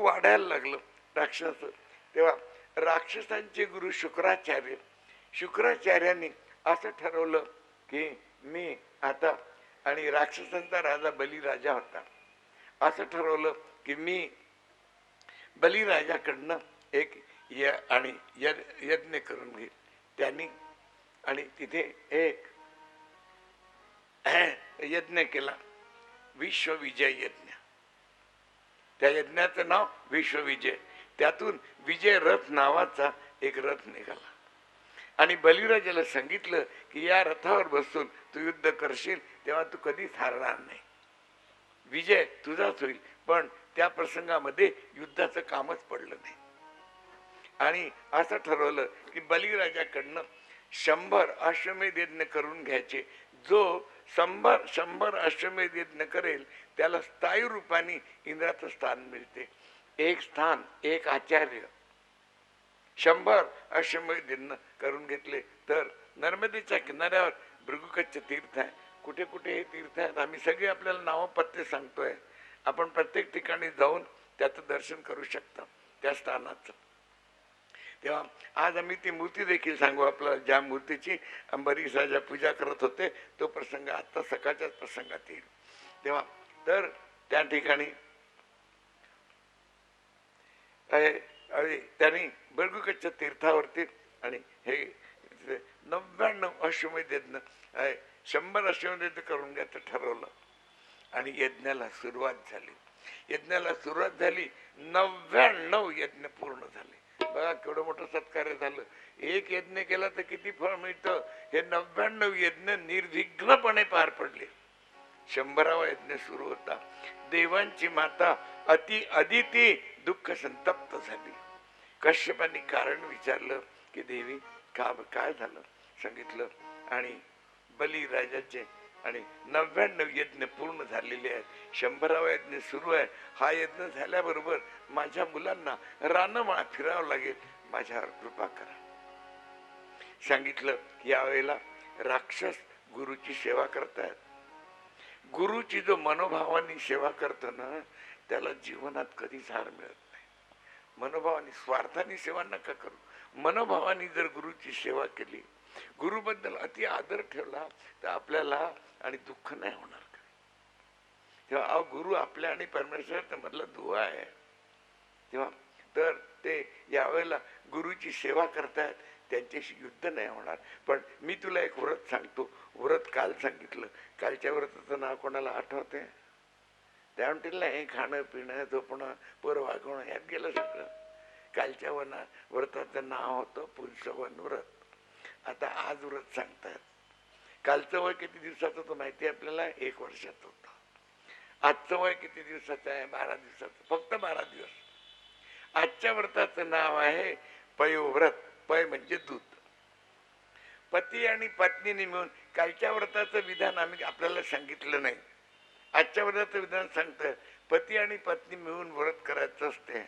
वाढायला लागलं राक्षस. तेव्हा राक्षसांचे गुरु शुक्राचार्य, शुक्राचार्यांनी असं ठरवलं की मी आता, आणि राक्षसांचा राजा बलिराजा होता, असं ठरवलं की मी बलिराजाकडनं एक यज्ञ करून घेईल. त्यांनी आणि तिथे एक यज्ञ केला, विश्वविजय यज्ञ. त्या यज्ञाचं नाव विश्वविजय. त्यातून विजय रथ नावाचा एक रथ निघाला आणि बलिराजाला सांगितलं की या रथावर बसून तू युद्ध करशील तेव्हा तू कधीच हारणार नाही, विजय तुझाच होईल. पण त्या प्रसंगामध्ये युद्धाचं कामच पडलं नाही. आणि असं ठरवलं की बलिराजाकडनं 100 अश्वमेध यज्ञ करून घ्यायचे. जो 100 अश्वमेध यज्ञ करेल त्याला स्थायी रूपाने इंद्राचं स्थान मिळते. एक स्थान, एक आचार्य. 100 अश्वमेध यज्ञ करून घेतले तर नर्मदेच्या किनाऱ्यावर भृगुकच्छ तीर्थ आहे. कुठे कुठे हे तीर्थ आहेत आम्ही सगळे आपल्याला नाव पत्ते सांगतोय. आपण प्रत्येक ठिकाणी जाऊन त्याचं दर्शन करू शकता त्या स्थानाचं. तेव्हा आज आम्ही ती मूर्ती देखील सांगू आपल्याला, ज्या मूर्तीची अंबरीश राजा पूजा करत होते. तो प्रसंग आता सकाळच्याच प्रसंगात येईल. तेव्हा तर त्या ठिकाणी त्यांनी भृगुकच्छ तीर्थावरती आणि हे 99 अश्वमेध यज्ञ 100 अश्वमेध यज्ञ करून घ्यायचं ठरवलं. आणि यज्ञाला सुरुवात झाली. यज्ञाला सुरुवात झाली, 99 यज्ञ पूर्ण झाले. बघा केवढं मोठं सत्कार्य झालं. एक यज्ञ केला तर किती फळ मिळतं. हे 99 यज्ञ निर्विघ्नपणे पार पडले. 100वा यज्ञ सुरू होता. देवांची माता अदिती दुःख संतप्त झाली. कश्यपांनी कारण विचारलं की देवी काय झालं, सांगितलं. आणि बलिराजाचे आणि 99 यज्ञ पूर्ण झालेले आहेत. 100वा यज्ञ सुरू आहे. हा यज्ञ झाल्याबरोबर माझ्या मुलांना रानमाळा फिरावं लागेल, माझ्यावर कृपा करा. सांगितलं. यावेळेला राक्षस गुरुची सेवा करतायत. गुरुची जो मनोभावानी सेवा करतो ना त्याला जीवनात कधीच हार मिळत नाही. मनोभावानी, स्वार्थाने सेवा नका करू. मनोभावानी जर गुरुची सेवा केली, गुरुबद्दल अति आदर ठेवला तर आपल्याला आणि दुःख नाही होणार. तेव्हा गुरु आपल्या आणि परमेश्वर मधला दुवा आहे. तेव्हा तर ते यावेळेला गुरुची सेवा करतायत, त्यांच्याशी युद्ध नाही होणार. पण मी तुला एक व्रत सांगतो. व्रत काल सांगितलं. कालच्या व्रताचं नाव कोणाला आठवते? त्या म्हणतील हे खाणं पिणं झोपणं पोर वागवणं यात गेलं सगळं. कालच्या व्रताचं नाव होतं पुंसवन व्रत. आता आज व्रत सांगतात. कालचं वय किती दिवसाचं तो माहिती आहे आपल्याला? 1 वर्षाचं होतं. आजचं वय किती दिवसाचं आहे? 12 दिवसाचं. फक्त 12 दिवस. आजच्या व्रताचं नाव आहे पयोव्रत. पय म्हणजे दूध. पती आणि पत्नीने मिळून, कालच्या व्रताचं विधान आम्ही आपल्याला सांगितलं नाही. आजच्या व्रताचं विधान सांगतं पती आणि पत्नी मिळून व्रत करायचं असते.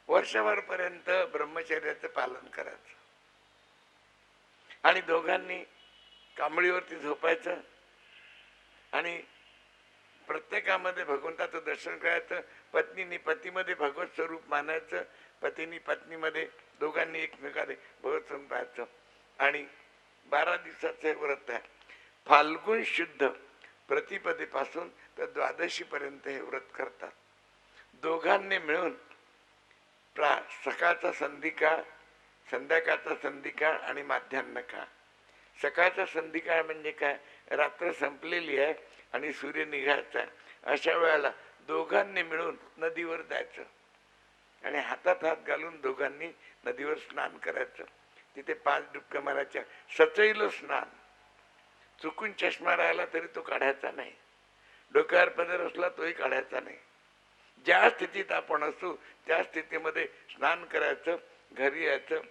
वर्षभर पर्यंत ब्रह्मचर्याचं पालन करायचं आणि दोघांनी कांबळीवरती झोपायचं आणि प्रत्येकामध्ये भगवंताचं दर्शन करायचं. पत्नीने पतीमध्ये भगवत स्वरूप मानायचं, पतीने पत्नीमध्ये, दोघांनी एकमेकाने भगवत स्वरूप पाहायचं. आणि 12 दिवसाचे व्रत आहे. फाल्गुन शुद्ध प्रतिपदेपासून तर द्वादशी पर्यंत हे व्रत करतात. दोघांनी मिळून सकाळचा संधिकाळ, संध्याकाळचा संधिकाळ आणि माध्यान्ह काळ. सकाळचा संधिकाळ म्हणजे काय? रात्र संपलेली आहे आणि सूर्य निघायचा आहे. अशा वेळेला दोघांनी मिळून नदीवर जायचं आणि हातात हात घालून दोघांनी नदीवर स्नान करायचं. तिथे 5 डुबक्या मारायच्या. सचैल स्नान. चुकून चष्मा राहिला तरी तो काढायचा नाही. डोक्यावर पदर असला तोही काढायचा नाही. ज्या स्थितीत आपण असू त्या स्थितीमध्ये स्नान करायचं. घरी यायचं.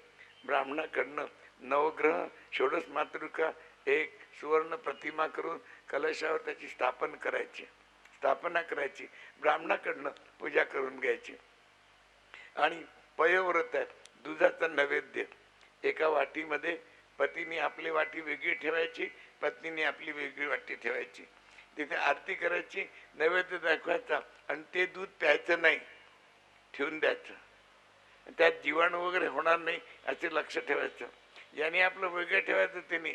ब्राह्मणाकडनं नवग्रह षोडश मातृका एक सुवर्ण प्रतिमा करून कलशावर त्याची स्थापना करायची. ब्राह्मणाकडनं पूजा करून घ्यायची. आणि पयोव्रत आहे. दुधाचा नैवेद्य एका वाटीमध्ये पतीने आपली वाटी वेगळी ठेवायची, पत्नीने आपली वेगळी वाटी ठेवायची. तिथे आरती करायची, नैवेद्य दाखवायचा आणि ते दूध प्यायचं नाही. ठेवून द्यायचं. त्यात जीवाणू वगैरे होणार नाही असे लक्ष ठेवायचं. याने आपलं वेगळं ठेवायचं, त्याने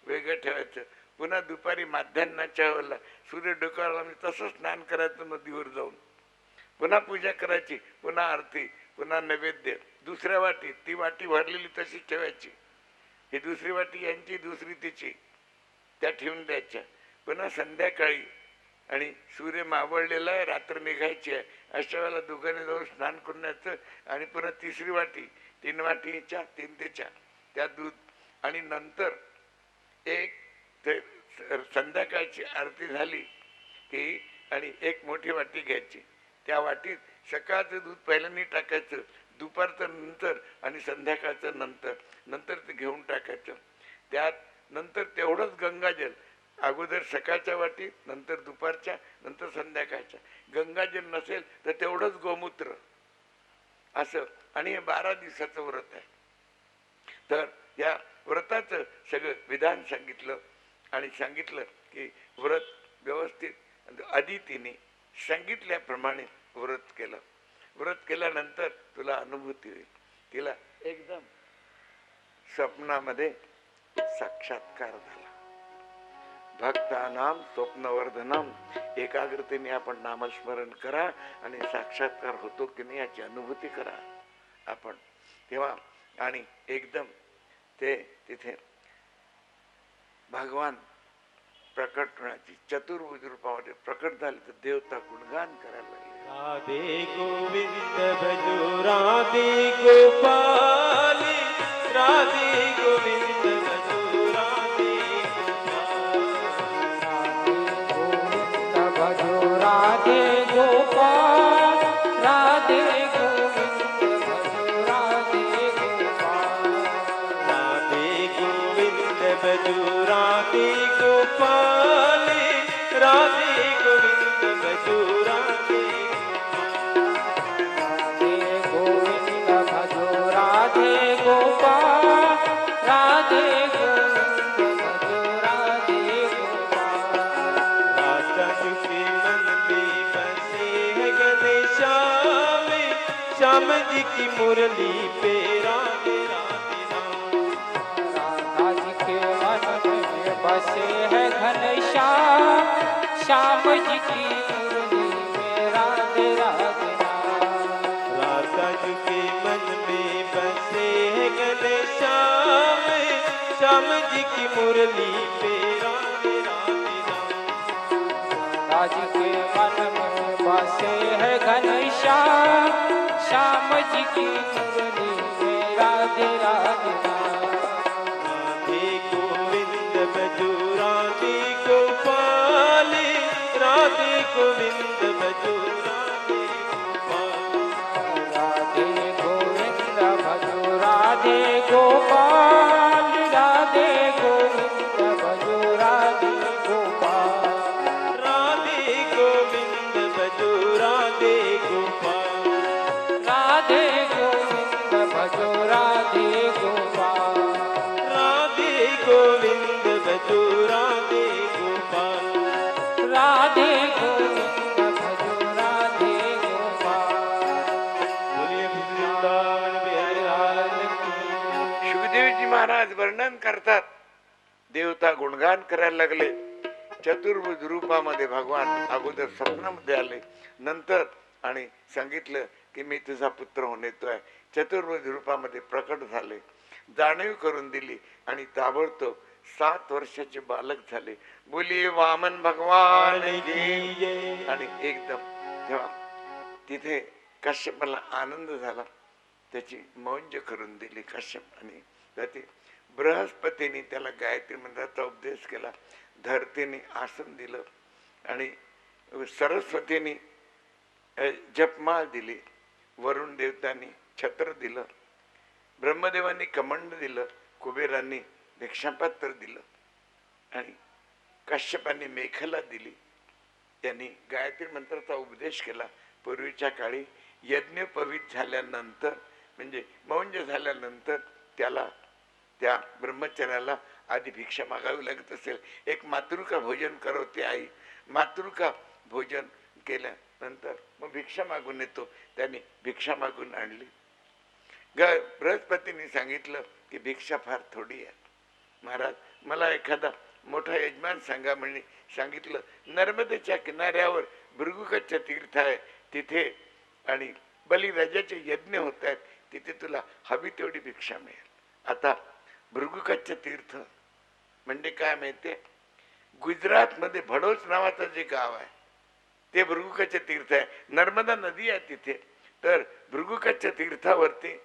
वेगळं ठेवायचं. पुन्हा दुपारी माध्यान्हाच्या वेळेला सूर्य डोकावला म्हणजे तसं स्नान करायचं नदीवर जाऊन, पुन्हा पूजा करायची, पुन्हा आरती, पुन्हा नैवेद्य. दुसऱ्या वाटीत ती वाटी भरलेली तशीच ठेवायची. ही दुसरी वाटी यांची, दुसरी तिची, त्या ठेवून द्यायच्या. पुन्हा संध्याकाळी आणि सूर्य मावळलेला आहे, रात्र निघायची आहे, अशा वेळेला दोघांनी जाऊन स्नान करून यायचं. आणि पुन्हा तिसरी वाटी, 3 वाटीच्या 3 त्याच्या त्या दूध. आणि नंतर एक ते संध्याकाळची आरती झाली की आणि एक मोठी वाटी घ्यायची. त्या वाटीत सकाळचं दूध पहिल्यांदा टाकायचं, दुपारचं नंतर आणि संध्याकाळचं नंतर नंतर ते घेऊन टाकायचं. त्यात नंतर तेवढंच गंगाजल, अगोदर सकाळच्या वाटीत, नंतर दुपारच्या, नंतर संध्याकाळच्या. गंगाजल नसेल तर तेवढंच गोमूत्र, असं. आणि हे 12 दिवसाचं व्रत आहे. तर या व्रताचं सगळं विधान सांगितलं आणि सांगितलं की व्रत व्यवस्थित अदितीने सांगितल्याप्रमाणे व्रत केलं. व्रत केल्यानंतर तुला अनुभूती होईल. तिला एकदम स्वप्नामध्ये साक्षात्कार झाला. भक्तानाम स्वप्नवर्धनम. एकाग्रतेने आपण नामस्मरण करा आणि साक्षात्कार होतो की नाही याची अनुभूती करा आपण तेव्हा. आणि एकदम ते तिथे भगवान प्रकट होण्याची चतुर्भुज रूपामध्ये प्रकट झाले. तर देवता गुणगान करायला लागले. राधे गोविंद भजो राधे गोपाली, राधे गोविंद भजो राधे राधे गोपाल, राधे गोविंद भजो राधे गोपाल, राधे गोविंद भजो राधे गोपाली, राधे गोविंद भजो राधे गोविंद भजो राधे गोपाल, राधे गोविंद भजो राधे गोपाल। राधा के मन में बसे है घनश्याम, श्याम जी की मुरली पे राधे राधे राम। राधा जी के मन में बसे है घनश्याम, श्याम जी की मुरली में राधे राधे राम। राधा जी के मन में बसे है घनश्याम, श्याम जी की मुरली पे राधे राधे राम। राधा जी के मन में बसे है घनश्याम, श्याम जी की मुरली में राधे राधे राम। राधे गोविंद भजो राधे गोपाली, राधे गोविंद भजो राधे गोपाल, राधे गोविंद भजो राधे गोपाल, राधे गोविंद भजो राधे गोपाल, राधे गोविंद भजो राधे गोपाल, राधे गोविंद भजो राधे गोपाल, राधे गोविंद भजो राधे गोपाल। राधे गोविंद भजो राधे गोपाल। बोलिए वृंदावन बिहारी लाल की। शुभदेवजी महाराज वर्णन करतात. देवता गुणगान करायला लागले. चतुर्भुज रूपामध्ये भगवान अगोदर स्वप्नामध्ये आले, नंतर आणि सांगितलं की मी तुझा पुत्र होऊन येतोय. चतुर्भुज रूपामध्ये प्रकट झाले, जाणीव करून दिली आणि ताबडतोब 7 वर्षाचे बालक झाले. बोलिये वामन भगवान की जय. आणि एकदम तेव्हा तिथे कश्यपाला आनंद झाला, त्याची मौंज करून दिली कश्यप. आणि त्याचे बृहस्पतीने त्याला गायत्री मंत्राचा उपदेश केला, धरतीने आसन दिलं आणि सरस्वतीने जपमाळ दिली, वरुण देवतांनी छत्र दिलं, ब्रह्मदेवांनी कमंड दिलं, कुबेरांनी भिक्षापात्र दिलं आणि कश्यपांनी मेखला दिली. त्यांनी गायत्री मंत्राचा उपदेश केला. पूर्वीच्या काळी यज्ञोपवीत झाल्यानंतर म्हणजे मौंज झाल्यानंतर त्याला त्या ब्रह्मचर्याला आधी भिक्षा मागावी लागत असेल. एक मातृका भोजन करवते आई. मातृका भोजन केलं नंतर मग भिक्षा मागून येतो. त्याने भिक्षा मागून आणली. बृहस्पतींनी सांगितलं की भिक्षा फार थोडी आहे. महाराज मला एखादा मोठा यजमान सांगा म्हणे. सांगितलं नर्मदेच्या किनाऱ्यावर भृगुकच्छ तीर्थ आहे तिथे, आणि बलिराजाचे यज्ञ होत आहेत तिथे तुला हवी तेवढी भिक्षा मिळेल. आता भृगुकच्छ तीर्थ म्हणजे काय माहितीये, गुजरातमध्ये भडोच नावाचं जे गाव आहे ते भृगुकच्छ तीर्थ आहे. नर्मदा नदी आहे तिथे. तर भृगुकच्छ तीर्थावरती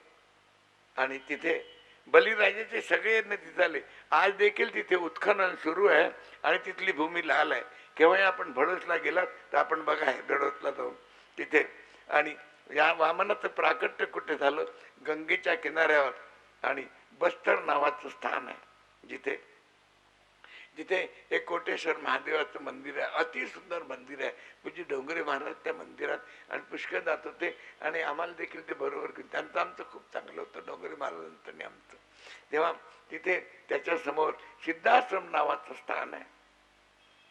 आणि तिथे बलिराजाचे सगळे यज्ञ तिथे आले. आज देखील तिथे उत्खनन सुरू आहे आणि तिथली भूमी लाल आहे. केव्हाही आपण भडोसला गेलात तर आपण बघा भडोसला जाऊन तिथे. आणि या वामनाचं प्राकट्य कुठे झालं, गंगेच्या किनाऱ्यावर, आणि बस्तर नावाचं स्थान आहे जिथे जिथे एक कोटेश्वर महादेवाचं मंदिर आहे. अति सुंदर मंदिर आहे. पूज्य डोंगरे महाराज त्या मंदिरात आणि पुष्कळ जात होते आणि आम्हाला देखील ते बरोबर घेऊन, त्यांचं आमचं खूप चांगलं होतं डोंगरे महाराजांचं आणि आमचं. तेव्हा तिथे त्याच्यासमोर सिद्धाश्रम नावाचं स्थान आहे.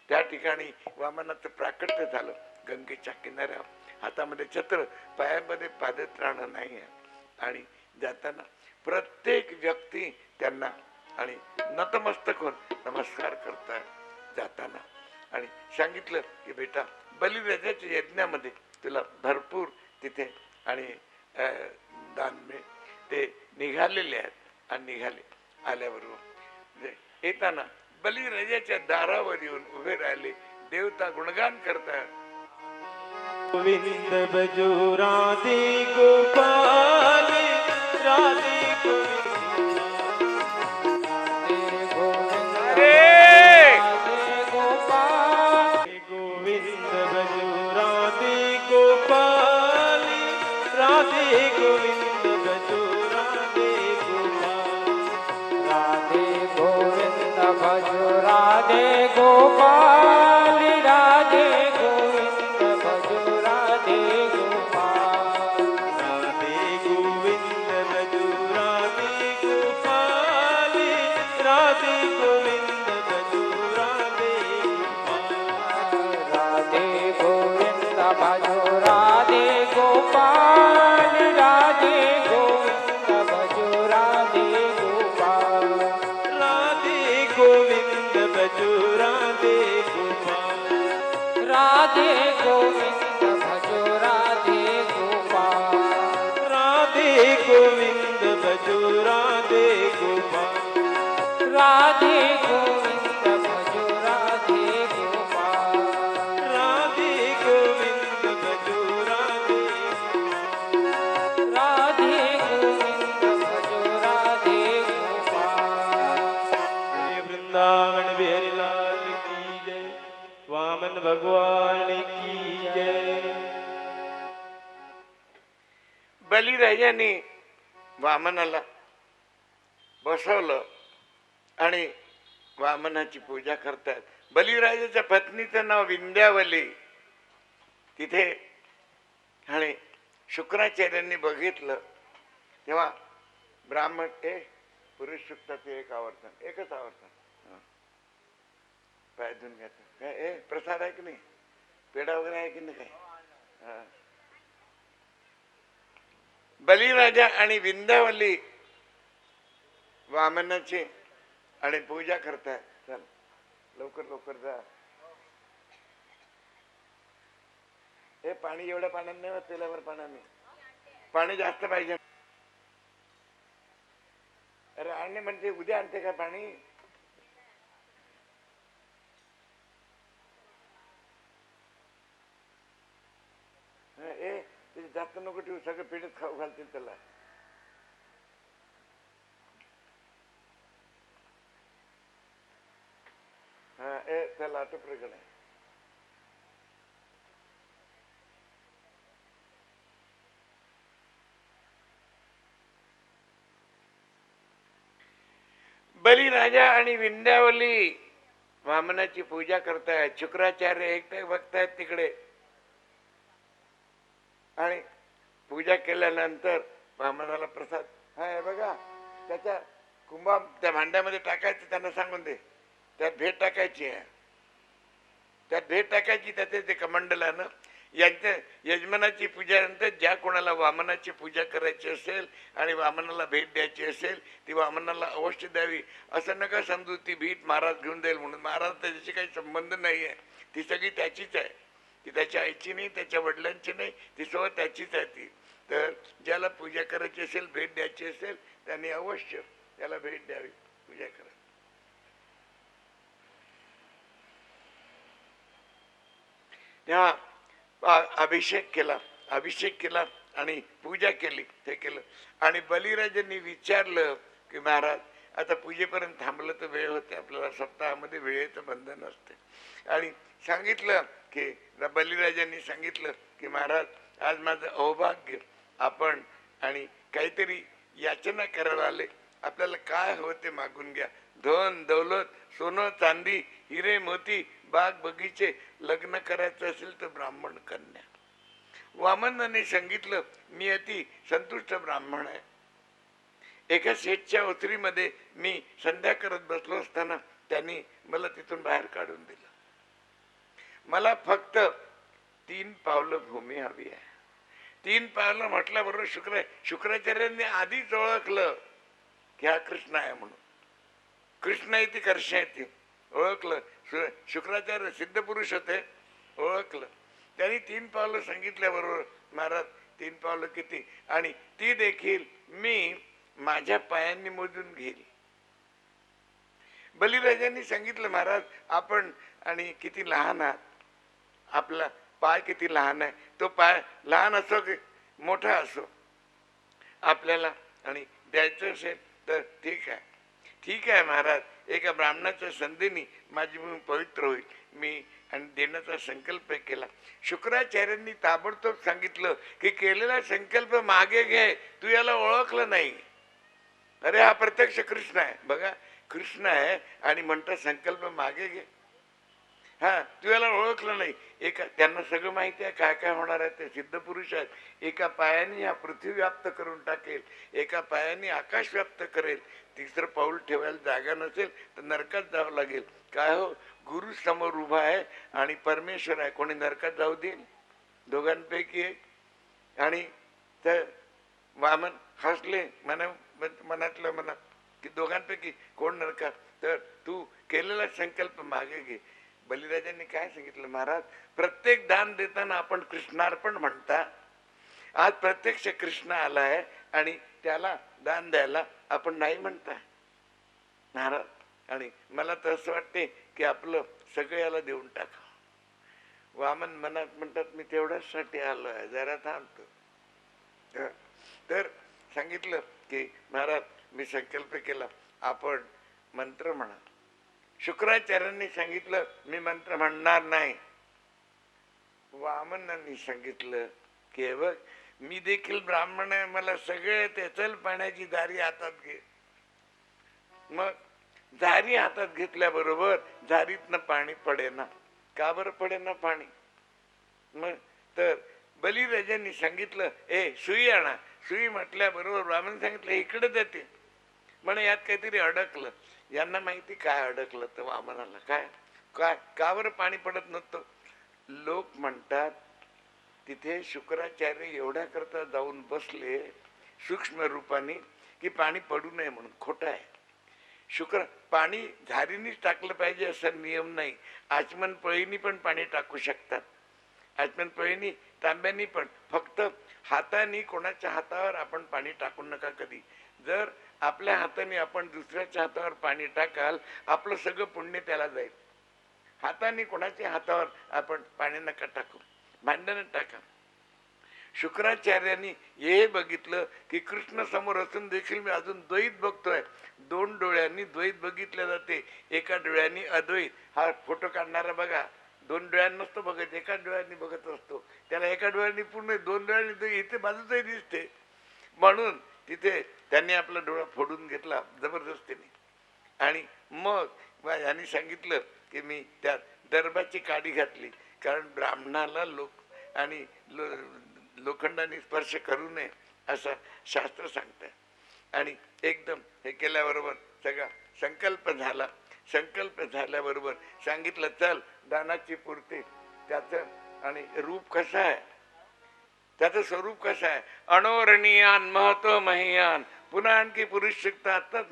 त्या ठिकाणी वामनाचं प्राकट्य झालं गंगेच्या किनाऱ्यावर. हातामध्ये छत्र, पायामध्ये पादत्राणं नाही आहे. आणि जाताना प्रत्येक व्यक्ती त्यांना आणि नतमस्तक होऊन नमस्कार करतात जाताना. आणि सांगितलं की बेटा बलिराजाच्या यज्ञामध्ये तुला भरपूर तिथे आणि दान मिळेल. ते निघालेले आहेत आणि निघाले. आल्याबरोबर येताना बलिराजाच्या दारावर येऊन उभे राहिले. देवता गुणगान करतात. गोविंद भजो राधे गोपाल, राधे गोविंद गोविंद भजो राधे गोपाल, राधे गोविंद भजो राधे गोपाल, राधे गोविंद भजो राधे गोपाल, राधे गोविंद भजो राधे गोपाल, राधे गोविंद भजो राधे गोपाल, राधे गोविंद भजो राधे गोपाल, राधे गोविंद भजो राधे गोपाल, राधे गोविंद भजो राधे गोपाल, राधे गोविंद भजो राधे गोपाल, राधे गोविंद भजो राधे गोपाल, राधे गोविंद भजो राधे गोपाल, राधे गोविंद भजो राधे गोपाल, राधे गोविंद भजो राधे गोपाल, राधे गोविंद भजो राधे गोपाल। बोलिए वृंदावन बिहारी लाल की जय, वामन भगवान की जय। बलिराजाने वामनाला बसवलं आणि वामनाची पूजा करतात. बलिराजाच्या पत्नीचं नाव विंध्यावली. तिथे आणि शुक्राचार्यांनी बघितलं तेव्हा ब्राह्मण पुरुष शुक्ताचं एक आवर्तन, एकच आवर्तन. पाय धुवून घ्यायचं काय प्रसाद आहे की नाही, पेढा वगैरे आहे की नाही काय. बलिराजा आणि विंध्यावली वामनाची आणि पूजा करताय. चल लवकर लवकर जा. हे पाणी एवढ्या पाण्याने नाही होत, तेलावर पाण्याने पाणी जास्त पाहिजे. अरे आणणे म्हणजे उद्या आणते का पाणी. जास्त नको ठेवू, सगळं पिढीत खाऊ घालतील त्याला. त्याला टपरीकडे बलिराजा आणि विंध्यावली वामनाची पूजा करतायत. शुक्राचार्य एकटे बघतायत तिकडे. आणि पूजा केल्यानंतर वामनाला प्रसाद हा बघा त्याच्या कुंभा त्या भांड्यामध्ये टाकायचं. त्यांना सांगून दे त्यात भेट टाकायची आहे, त्यात भेट टाकायची. त्याचे ते कमंडलानं यांच्या यजमानाची पूजा नंतर ज्या कोणाला वामनाची पूजा करायची असेल आणि वामनाला भेट द्यायची असेल ती वामनाला अवश्य द्यावी. असं नका समजू ती भेट महाराज घेऊन जाईल म्हणून. महाराज त्याच्याशी काही संबंध नाही आहे, ती सगळी त्याचीच आहे. ती त्याच्या आईची नाही, त्याच्या वडिलांची नाही, ती सर्व त्याचीच आहे ती. तर ज्याला पूजा करायची असेल, भेट द्यायची असेल, त्यांनी अवश्य त्याला भेट द्यावी, पूजा करा. तेव्हा अभिषेक केला आणि पूजा केली, हे केलं. आणि बलिराजांनी विचारलं की महाराज आता पूजेपर्यंत थांबलं तर वेळ होते, आपल्याला सप्ताहामध्ये वेळेचं बंधन असते. आणि सांगितलं की बलिराजांनी सांगितलं की महाराज आज माझं अहोभाग्य, आपण आणि काहीतरी याचना करायला आले, आपल्याला काय हवं ते मागून घ्या. धन दौलत, सोनं चांदी, हिरे मोती, बाग बगीचे, लग्न करायचं असेल तर ब्राह्मण कन्या. वामनाने सांगितलं मी अति संतुष्ट ब्राह्मण आहे. एका शेठच्या ओसरीमध्ये मी संध्या करत बसलो असताना त्यांनी मला तिथून बाहेर काढून दिलं. मला फक्त 3 पावलं भूमी हवी आहे. 3 पावलं म्हटल्याबरोबर शुक्राचार्यांनी आधीच ओळखलं की हा कृष्ण आहे म्हणून. कृष्ण आहे ती कर्ष आहे ती ओळखलं. शुक्राचार्य सिद्ध पुरुष होते, ओळखलं. त्यांनी 3 पावलं सांगितल्याबरोबर महाराज 3 पावलं किती, आणि ती देखील मी माझ्या पायांनी मोजून घेईल. बलिराजांनी सांगितलं महाराज आपण आणि किती लहान आहात, आपला पाय किती लहान आहे, तो पाय लहान असो की मोठा असो, आपल्याला आणि द्यायचं असेल तर ठीक आहे महाराज, एका ब्राह्मणाच्या संधीने माझी भूमी पवित्र होईल. मी आणि देण्याचा संकल्प केला. शुक्राचार्यांनी ताबडतोब सांगितलं की केलेला संकल्प मागे घे, तू याला ओळखलं नाही. अरे हा प्रत्यक्ष कृष्ण आहे, बघा कृष्ण आहे आणि म्हणता संकल्प मागे घे. हा तू याला ओळखलं नाही. त्यांना सगळं माहिती आहे काय काय होणार आहे, ते सिद्ध पुरुष आहेत. एका पायाने हा पृथ्वी व्याप्त करून टाकेल, एका पायाने आकाश व्याप्त करेल, तिसरं पाऊल ठेवायला जागा नसेल तर नरकात जावं लागेल. काय हो, गुरु समोर उभा आहे आणि परमेश्वर आहे, कोणी नरकात जाऊ देईल? दोघांपैकी एक. आणि तर वामन हसले मनातलं मनात की दोघांपैकी कोण नरकात, तर तू केलेला संकल्प मागे घे. बलिराजांनी काय सांगितलं महाराज, प्रत्येक दान देताना आपण कृष्णार्पण म्हणता. आज प्रत्यक्ष कृष्ण आलाय आणि त्याला दान द्यायला आपण नाही म्हणताय महाराज. आणि मला तर असं वाटते की आपलं सगळं याला देऊन टाका. वामन मनात म्हणतात मी तेवढ्यासाठी आलोय, जरा थांबतो. तर सांगितलं की महाराज मी संकल्प केला, आपण मंत्र म्हणा. शुक्राचार्यांनी सांगितलं मी मंत्र म्हणणार नाही. वामनांनी सांगितलं की बघ मी देखील ब्राह्मण आहे, मला सगळे येते, चल पाण्याची दारी हातात घे. मग झारी हातात घेतल्याबरोबर झारीतनं पाणी पडेना. का बरं पडेना पाणी? मग तर बलिराजांनी सांगितलं ए सुई आणा. सुई म्हटल्याबरोबर ब्राह्मण सांगितलं इकडे देते म्हणे, यात काहीतरी अडकलं. यांना माहिती काय अडकलं तर वामनाला काय काय का बरं पाणी पडत नव्हतं. लोक म्हणतात तिथे शुक्राचार्य एवढ्या करता जाऊन बसले सूक्ष्म रूपाने की पाणी पडू नये म्हणून. खोटं आहे. पाणी झारीनीच टाकलं पाहिजे असा नियम नाही. आचमन पळीनी पण पाणी टाकू शकतात, आचमन पळीनी तांब्यानी पण. फक्त हाताने कोणाच्या हातावर आपण पाणी टाकू नका कधी. जर आपल्या हाताने आपण दुसऱ्याच्या हातावर पाणी टाकाल आपलं सगळं पुण्य त्याला जाईल. हाताने कोणाच्या हातावर आपण पाणी नका टाकू, भांडण टाका. शुक्राचार्यांनी हे बघितलं की कृष्ण समोर असून देखील मी अजून द्वैत बघतोय. 2 डोळ्यांनी द्वैत बघितले जाते, एका डोळ्यांनी अद्वैत. हा फोटो काढणारा बघा 2 डोळ्यांनी नसतो बघत, एका डोळ्यांनी बघत असतो. त्याला एका डोळ्यांनी पूर्ण 2 डोळ्यांनी इथे बाजूचही दिसते. म्हणून तिथे त्यांनी आपला डोळा फोडून घेतला जबरदस्तीने. आणि मग यांनी सांगितलं की मी त्यात दर्भाची काडी घातली, कारण ब्राह्मणाला लोखंडाने स्पर्श करू नये असं शास्त्र सांगतं. आणि एकदम हे केल्याबरोबर सगळा संकल्प झाला. संकल्प झाल्याबरोबर सांगितलं चल दानाची पूर्ती त्याचं आणि रूप कसं आहे, त्याचं स्वरूप कसं आहे, अणोरणीयान महत्व महियान. पुन्हा आणखी पुरुष शिकता. आत्ताच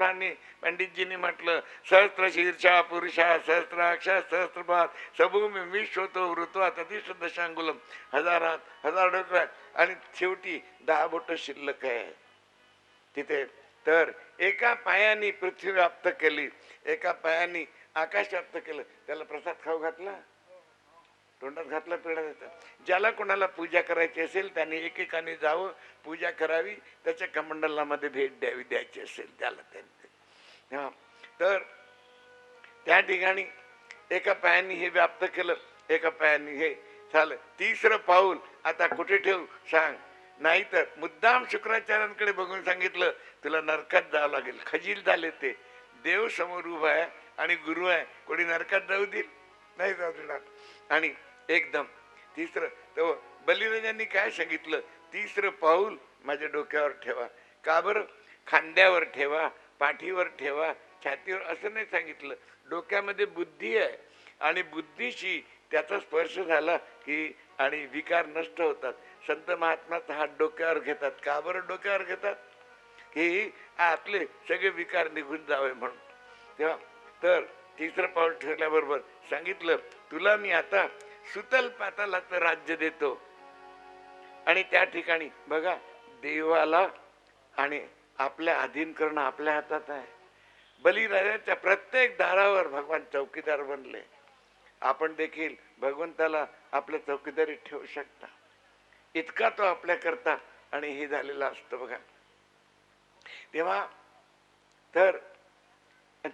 पंडितजींनी म्हटलं, सहस्त्र शीर्षा पुरुषा सहस्त्राक्षा सहस्त्रपाद सबूमी विश्वतो वृत्वात अतिश दशांगुलम. हजार डोकं आहेत आणि शेवटी 10 बोटं शिल्लक आहे तिथे. तर एका पायाने पृथ्वी व्याप्त केली, एका पायाने आकाश व्याप्त केलं. त्याला प्रसाद खाऊ घातला, तोंडात घातला, पेढा देतात. ज्याला कोणाला पूजा करायची असेल त्याने एकेकाने जावं, पूजा करावी, त्याच्या कमंडलामध्ये भेट द्यायची असेल त्याला त्यांनी. तर त्या ठिकाणी एका पायाने हे व्याप्त केलं, एका पायाने हे झालं. तिसरं पाऊल आता कुठे ठेवू सांग. नाहीतर मुद्दाम शुक्राचार्यांकडे बघून सांगितलं, तुला नरकात जावं लागेल. खजील झाले ते. देव समोर उभा आहे आणि गुरु आहे, कोणी नरकात जाऊ देईल नाही, जाऊ देणार. आणि एकदम तिसरं तर बलिराजांनी काय सांगितलं, तिसरं पाऊल माझ्या डोक्यावर ठेवा. का बरं? खांद्यावर ठेवा, पाठीवर ठेवा, छातीवर असं नाही सांगितलं. डोक्यामध्ये बुद्धी आहे आणि बुद्धीशी त्याचा स्पर्श झाला की आणि विकार नष्ट होतात. संत महात्माचा हात डोक्यावर घेतात. का बरं डोक्यावर घेतात? की आतले सगळे विकार निघून जावे म्हणून. तेव्हा तर तिसरं पाऊल ठेवल्याबरोबर सांगितलं, तुला मी आता सुतल पातालाचं राज्य देतो. आणि त्या ठिकाणी बघा, देवाला आणि आपल्या अधीन करणं आपल्या हातात आहे. बलिराजाच्या प्रत्येक दारावर भगवान चौकीदार बनले. आपण देखील भगवंताला आपल्या चौकीदारी ठेवू शकता, इतका तो आपल्या करता आणि हे झालेलं असतं बघा. तेव्हा तर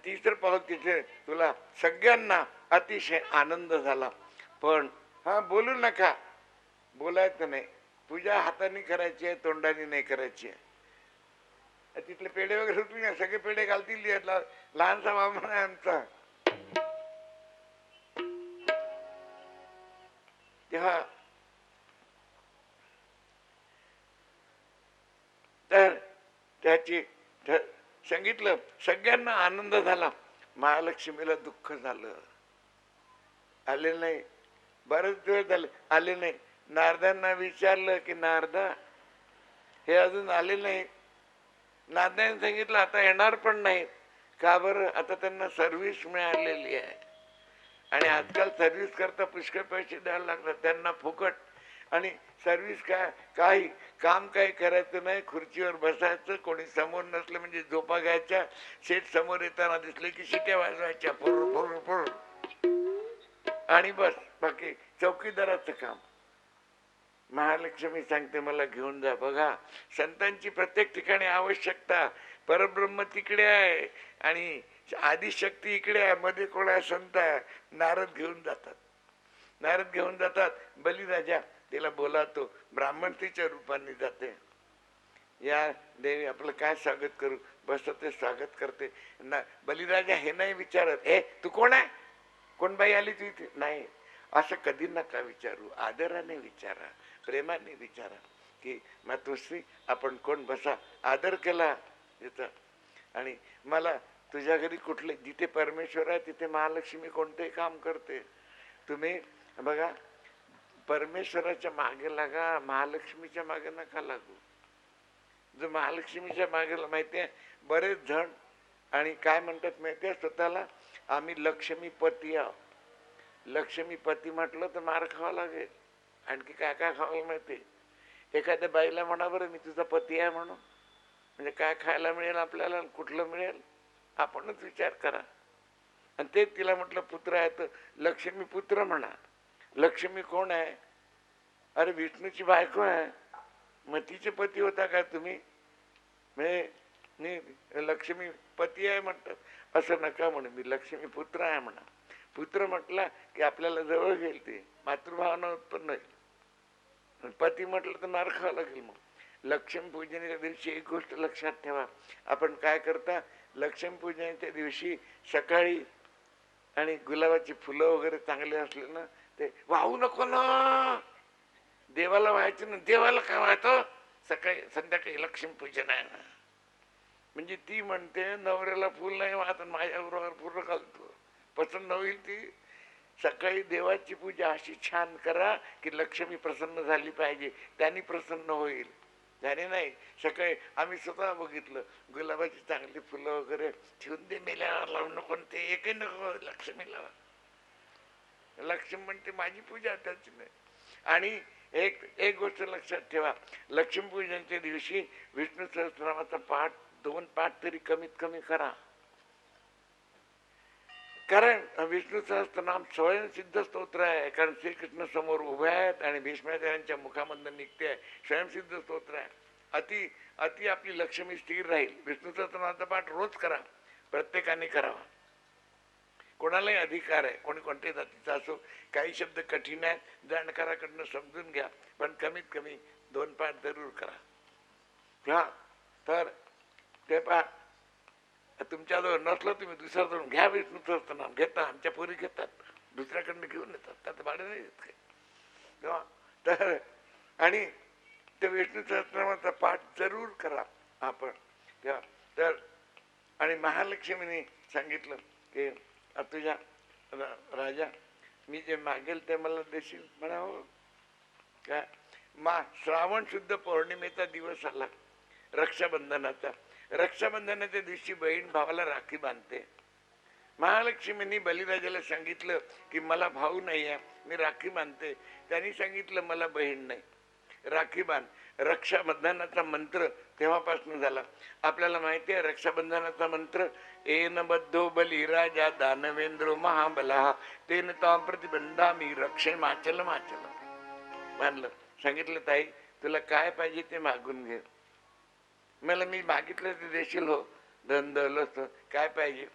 तिसरं पाऊल तिथे तुला सगळ्यांना अतिशय आनंद झाला. पण हा बोलू नका, बोलायचं नाही. पूजा हाताने करायची आहे, तोंडाने नाही करायची आहे. तिथले पेढे वगैरे होतील ना, सगळे पेढे घालतील. लहानसा मामा आहे आमचा. तेव्हा तर त्याची सांगितलं, सगळ्यांना आनंद झाला. महालक्ष्मीला दुःख झालं, आले नाही. बरेच वेळ झाले आले नाही. नारदांना विचारलं की नारदा हे अजून आले नाही. नारदाने सांगितलं आता येणार पण नाही. का बरं? आता त्यांना सर्व्हिस मिळालेली आहे आणि आजकाल सर्व्हिस करता पुष्कळ पैसे द्यायला लागतात त्यांना फुकट. आणि सर्व्हिस काय, काही काम काही करायचं नाही, खुर्चीवर बसायचं, कोणी समोर नसलं म्हणजे झोपा घ्यायच्या, शेठ समोर येताना दिसले की शिट्या वाजवायच्या फुर फुर फुर आणि बस. बाकी चौकीदाराचं काम. महालक्ष्मी सांगते मला घेऊन जा. बघा, संतांची प्रत्येक ठिकाणी आवश्यकता. परब्रह्म तिकडे आहे आणि आदिशक्ती इकडे आहे, मध्ये कोण आहे? संत आहे. नारद घेऊन जातात, नारद घेऊन जातात. बलिराजा तिला बोलावतो, ब्राह्मण तिच्या रूपाने जाते. या देवी आपलं काय स्वागत करू? बस ते स्वागत करते ना. बलिराजा हे नाही विचारत, हे तू कोण आहे, कोण बाई आली तू इथे? नाही, असं कधी नका विचारू. आदराने विचारा, प्रेमाने विचारा की मातोश्री आपण कोण? बसा. आदर केला तिथं. आणि मला तुझ्या घरी कुठले, जिथे परमेश्वर आहे तिथे महालक्ष्मी कोणतेही काम करते. तुम्ही बघा, परमेश्वराच्या मागे लागा, महालक्ष्मीच्या मागे नका लागू. जो महालक्ष्मीच्या मागे, माहितीये बरेच जण आणि काय म्हणतात माहितीये स्वतःला, आम्ही लक्ष्मीपती आहोत. लक्ष्मीपती म्हटलं तर मार खावा लागेल. आणखी काय काय खावायला माहिती? एखाद्या बाईला म्हणा बरं मी तुझा पती आहे म्हणून, म्हणजे काय खायला मिळेल आपल्याला, कुठलं मिळेल? आपणच विचार करा. आणि ते तिला म्हटलं पुत्र आहे तर लक्ष्मी पुत्र म्हणा. लक्ष्मी कोण आहे? अरे विष्णूची बायको आहे. मग तिचे पती होता का तुम्ही? म्हणजे लक्ष्मी पती आहे म्हणतात, असं नका म्हणू. मी लक्ष्मी पुत्र आहे म्हणा. पुत्र म्हटला की आपल्याला जवळ घेईल, ते मातृभावना उत्पन्न होईल. पती म्हटलं तर मार खावं लागेल. मग लक्ष्मी पूजनाच्या दिवशी एक गोष्ट लक्षात ठेवा, आपण काय करता? लक्ष्मी पूजनाच्या दिवशी सकाळी आणि गुलाबाची फुलं वगैरे चांगले असले ना, ते वाहू नको ना, देवाला व्हायचं ना. देवाला काय व्हायचं? सकाळी संध्याकाळी लक्ष्मी पूजन आहे ना. म्हणजे ती म्हणते नवऱ्याला फुल नाही वाहत, माझ्याबरोबर फुलं घालतो, पसंत होईल ती. सकाळी देवाची पूजा अशी छान करा की लक्ष्मी प्रसन्न झाली पाहिजे, त्यांनी प्रसन्न होईल. त्याने नाही. सकाळी आम्ही स्वतः बघितलं, गुलाबाची चांगली फुलं वगैरे ठेवून दे, मेल्यावर लावू नको, ते एकही नको, लक्ष्मीला. लक्ष्मी म्हणते माझी पूजा त्याची नाही. आणि एक एक गोष्ट लक्षात ठेवा, लक्ष्मीपूजनच्या दिवशी विष्णू सहस्रनामाचा पाठ 2 पाठ तरी कमीत कमी करा. कारण विष्णू सहस्त्रनाम स्वयंसिद्ध स्तोत्र आहे. कारण श्रीकृष्ण समोर उभे आहेत आणि भीष्माचार्यांच्या मुखामधून निघते आहे. स्वयंसिद्ध स्तोत्र आहे. अति अति आपली लक्ष्मी स्थिर राहील. विष्णू सहस्त्रनामाचा पाठ रोज करा, प्रत्येकाने करावा. कोणालाही अधिकार आहे, कोणी कोणत्याही जातीचा असो. काही शब्द कठीण आहेत, जाणकाराकडनं समजून घ्या, पण कमीत कमी 2 पाठ जरूर करा. हा तर ते पहा, तुमच्याजवळ नसलं तुम्ही दुसऱ्याजवळ घ्या. विष्णू सहस्त्रनाम घेता, आमच्या पोरी घेतात, दुसऱ्याकडनं घेऊन येतात, त्यात भाडे नाही येत काही तेव्हा. तर आणि ते विष्णू सहस्त्रनामाचा पाठ जरूर करा आपण तेव्हा. तर आणि महालक्ष्मीने सांगितलं की तुझ्या राजा, मी जे मागेल ते मला देशील. म्हणा हो. काय श्रावण शुद्ध पौर्णिमेचा दिवस आला, रक्षाबंधनाचा. रक्षाबंधनाच्या दिवशी बहीण भावाला राखी बांधते. महालक्ष्मींनी बलिराजाला सांगितलं की मला भाऊ नाही आहे, मी राखी बांधते. त्यांनी सांगितलं मला बहीण नाही, राखी बांध. रक्षाबंधनाचा मंत्र तेव्हापासून झाला. आपल्याला माहिती आहे रक्षाबंधनाचा मंत्र, एन बद्धो बलिराजा दानवेंद्रो महाबला तेन ताम प्रतिबंधामी रक्षे माचल माचल. मानलं. सांगितलं ताई तुला काय पाहिजे ते मागून घे. मला मी मागितलं ते देशील हो. धन दौलत काय पाहिजे.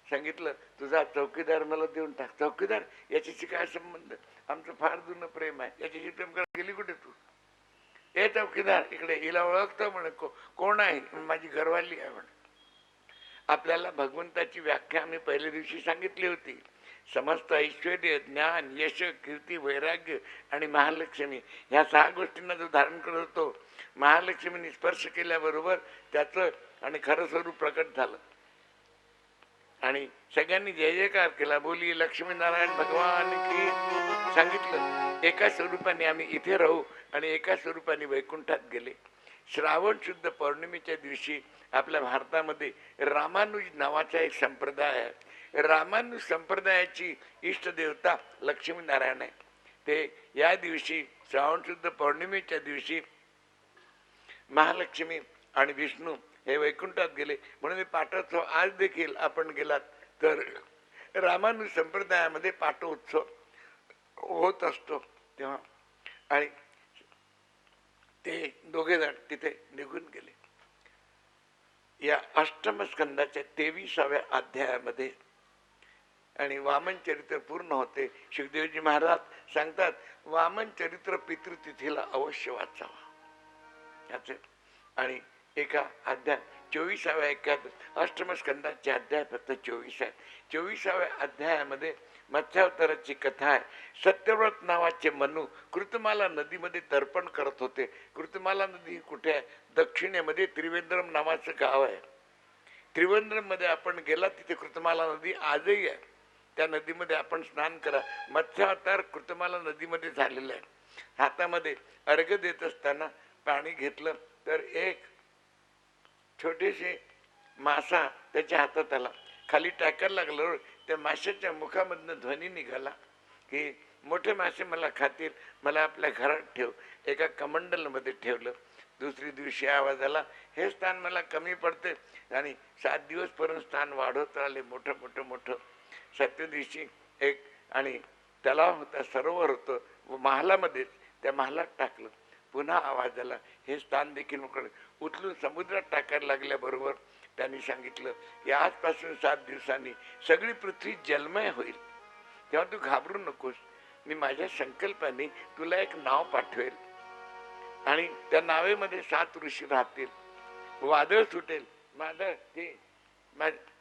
सांगितलं तुझा चौकीदार मला देऊन टाक. चौकीदार याच्याशी काय संबंध, आमचं फार जुनं प्रेम आहे. याच्याशी प्रेम करायला गेली कुठे तू. हे चौकीदार इकडे, हिला ओळखतो म्हणे. कोण आहे. माझी घरवाली आहे म्हणे. आपल्याला भगवंताची व्याख्या आम्ही पहिल्या दिवशी सांगितली होती. समस्त ऐश्वर, ज्ञान, यश, कीर्ती, वैराग्य आणि महालक्ष्मी ह्या 6 गोष्टींना जो धारण करत होतो, महालक्ष्मीने स्पर्श केल्याबरोबर त्याचं आणि खरं स्वरूप प्रकट झालं. आणि सगळ्यांनी जय जयकार केला. बोली लक्ष्मीनारायण भगवान की. सांगितलं एका स्वरूपाने आम्ही इथे राहू आणि एका स्वरूपाने वैकुंठात गेले. श्रावण शुद्ध पौर्णिमेच्या दिवशी आपल्या भारतामध्ये रामानुज नावाचा एक संप्रदाय आहे. रामानुज संप्रदायाची इष्टदेवता लक्ष्मीनारायण आहे. ते या दिवशी श्रावण शुद्ध पौर्णिमेच्या दिवशी महालक्ष्मी आणि विष्णू हे वैकुंठात गेले. म्हणून पाटोत्सव आज देखील आपण गेलात तर रामानुज संप्रदायामध्ये पाटोत्सव होत असतो तेव्हा. आणि ते दोघे जण तिथे निघून गेले. या अष्टम स्कंदाच्या 23व्या अध्यायामध्ये आणि वामन चरित्र पूर्ण होते. सुखदेवजी महाराज सांगतात वामन चरित्र पितृतिथीला अवश्य वाचावा. याचे आणि एका अध्याय 24व्या अष्टम स्कंदाचे अध्याय फक्त 24 आहे. 24व्या अध्यायामध्ये मत्स्यावताराची कथा आहे. सत्यव्रत नावाचे मनू कृतमाला नदीमध्ये तर्पण करत होते. कृतमाला नदी कुठे आहे. दक्षिणेमध्ये त्रिवेंद्रम नावाचं गाव आहे. त्रिवेंद्रम मध्ये आपण गेला तिथे कृतमाला नदी आजही आहे. त्या नदीमध्ये आपण स्नान करा. मत्स्यावतार कृतमाला नदीमध्ये झालेला आहे. हातामध्ये अर्घ्य देत असताना पाणी घेतलं तर एक छोटेसे मासा त्याच्या हातात आला. खाली टाकायला लागलं. त्या माशाच्या मुखामधनं ध्वनी निघाला की मोठे मासे मला खातील, मला आपल्या घरात ठेव. एका कमंडलमध्ये ठेवलं. दुसरी दिवशी आवाज आला हे स्थान मला कमी पडते आणि 7 दिवस पर्यंत स्थान वाढवत राहिले. मोठं मोठं मोठं. 7व्या दिवशी एक आणि तलाव होता, सरोवर होतं. महालामध्ये त्या महालात टाकलं. पुन्हा आवाज आला हे स्थान देखील मोकळे. उचलून समुद्रात टाकायला लागल्याबरोबर त्यांनी सांगितलं की आजपासून 7 दिवसांनी सगळी पृथ्वी जलमय होईल. तेव्हा तू घाबरू नकोस. मी माझ्या संकल्पाने तुला एक नाव पाठवेल आणि त्या नावेमध्ये 7 ऋषी राहतील. वादळ सुटेल, वादळ ते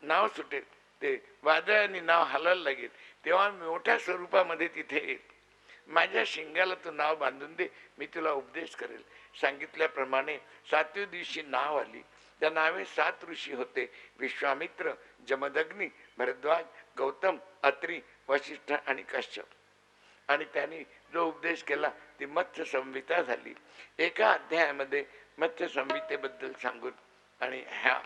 नाव सुटेल, ते वादळ आणि नाव हलायला लागेल. तेव्हा मोठ्या स्वरूपामध्ये तिथे येईल. माझ्या शिंगाला तू नाव बांधून दे, मी तुला उपदेश करेल. सांगितल्याप्रमाणे 7व्या दिवशी नाव आली. त्या नावे 7 ऋषी होते. विश्वामित्र, जमदग्नी, भरद्वाज, गौतम, अत्री वशिष्ठ आणि कश्यप, आणि त्यांनी जो उपदेश केला ती मत्स्य संहिता झाली. एका अध्यायामध्ये मत्स्य संहितेबद्दल सांगून आणि ह्या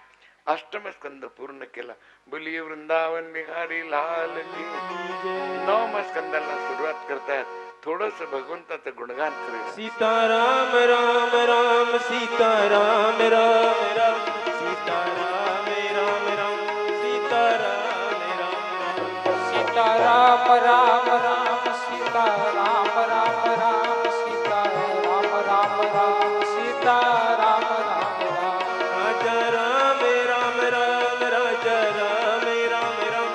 अष्टमस्कंद पूर्ण केला. बोलिये वृंदावन बिहारी लाल की. नवम स्कंदाला सुरुवात करतात. थोडस भगवंताचं गुणगान करूया. सीताराम राम राम सीताराम राम राम सीताराम राम राम सीताराम राम राम सीताराम राम राम सीताराम राम राम सीताराम राम राम सीताराम राम राम राजा राम राम राम राजा राम राम राम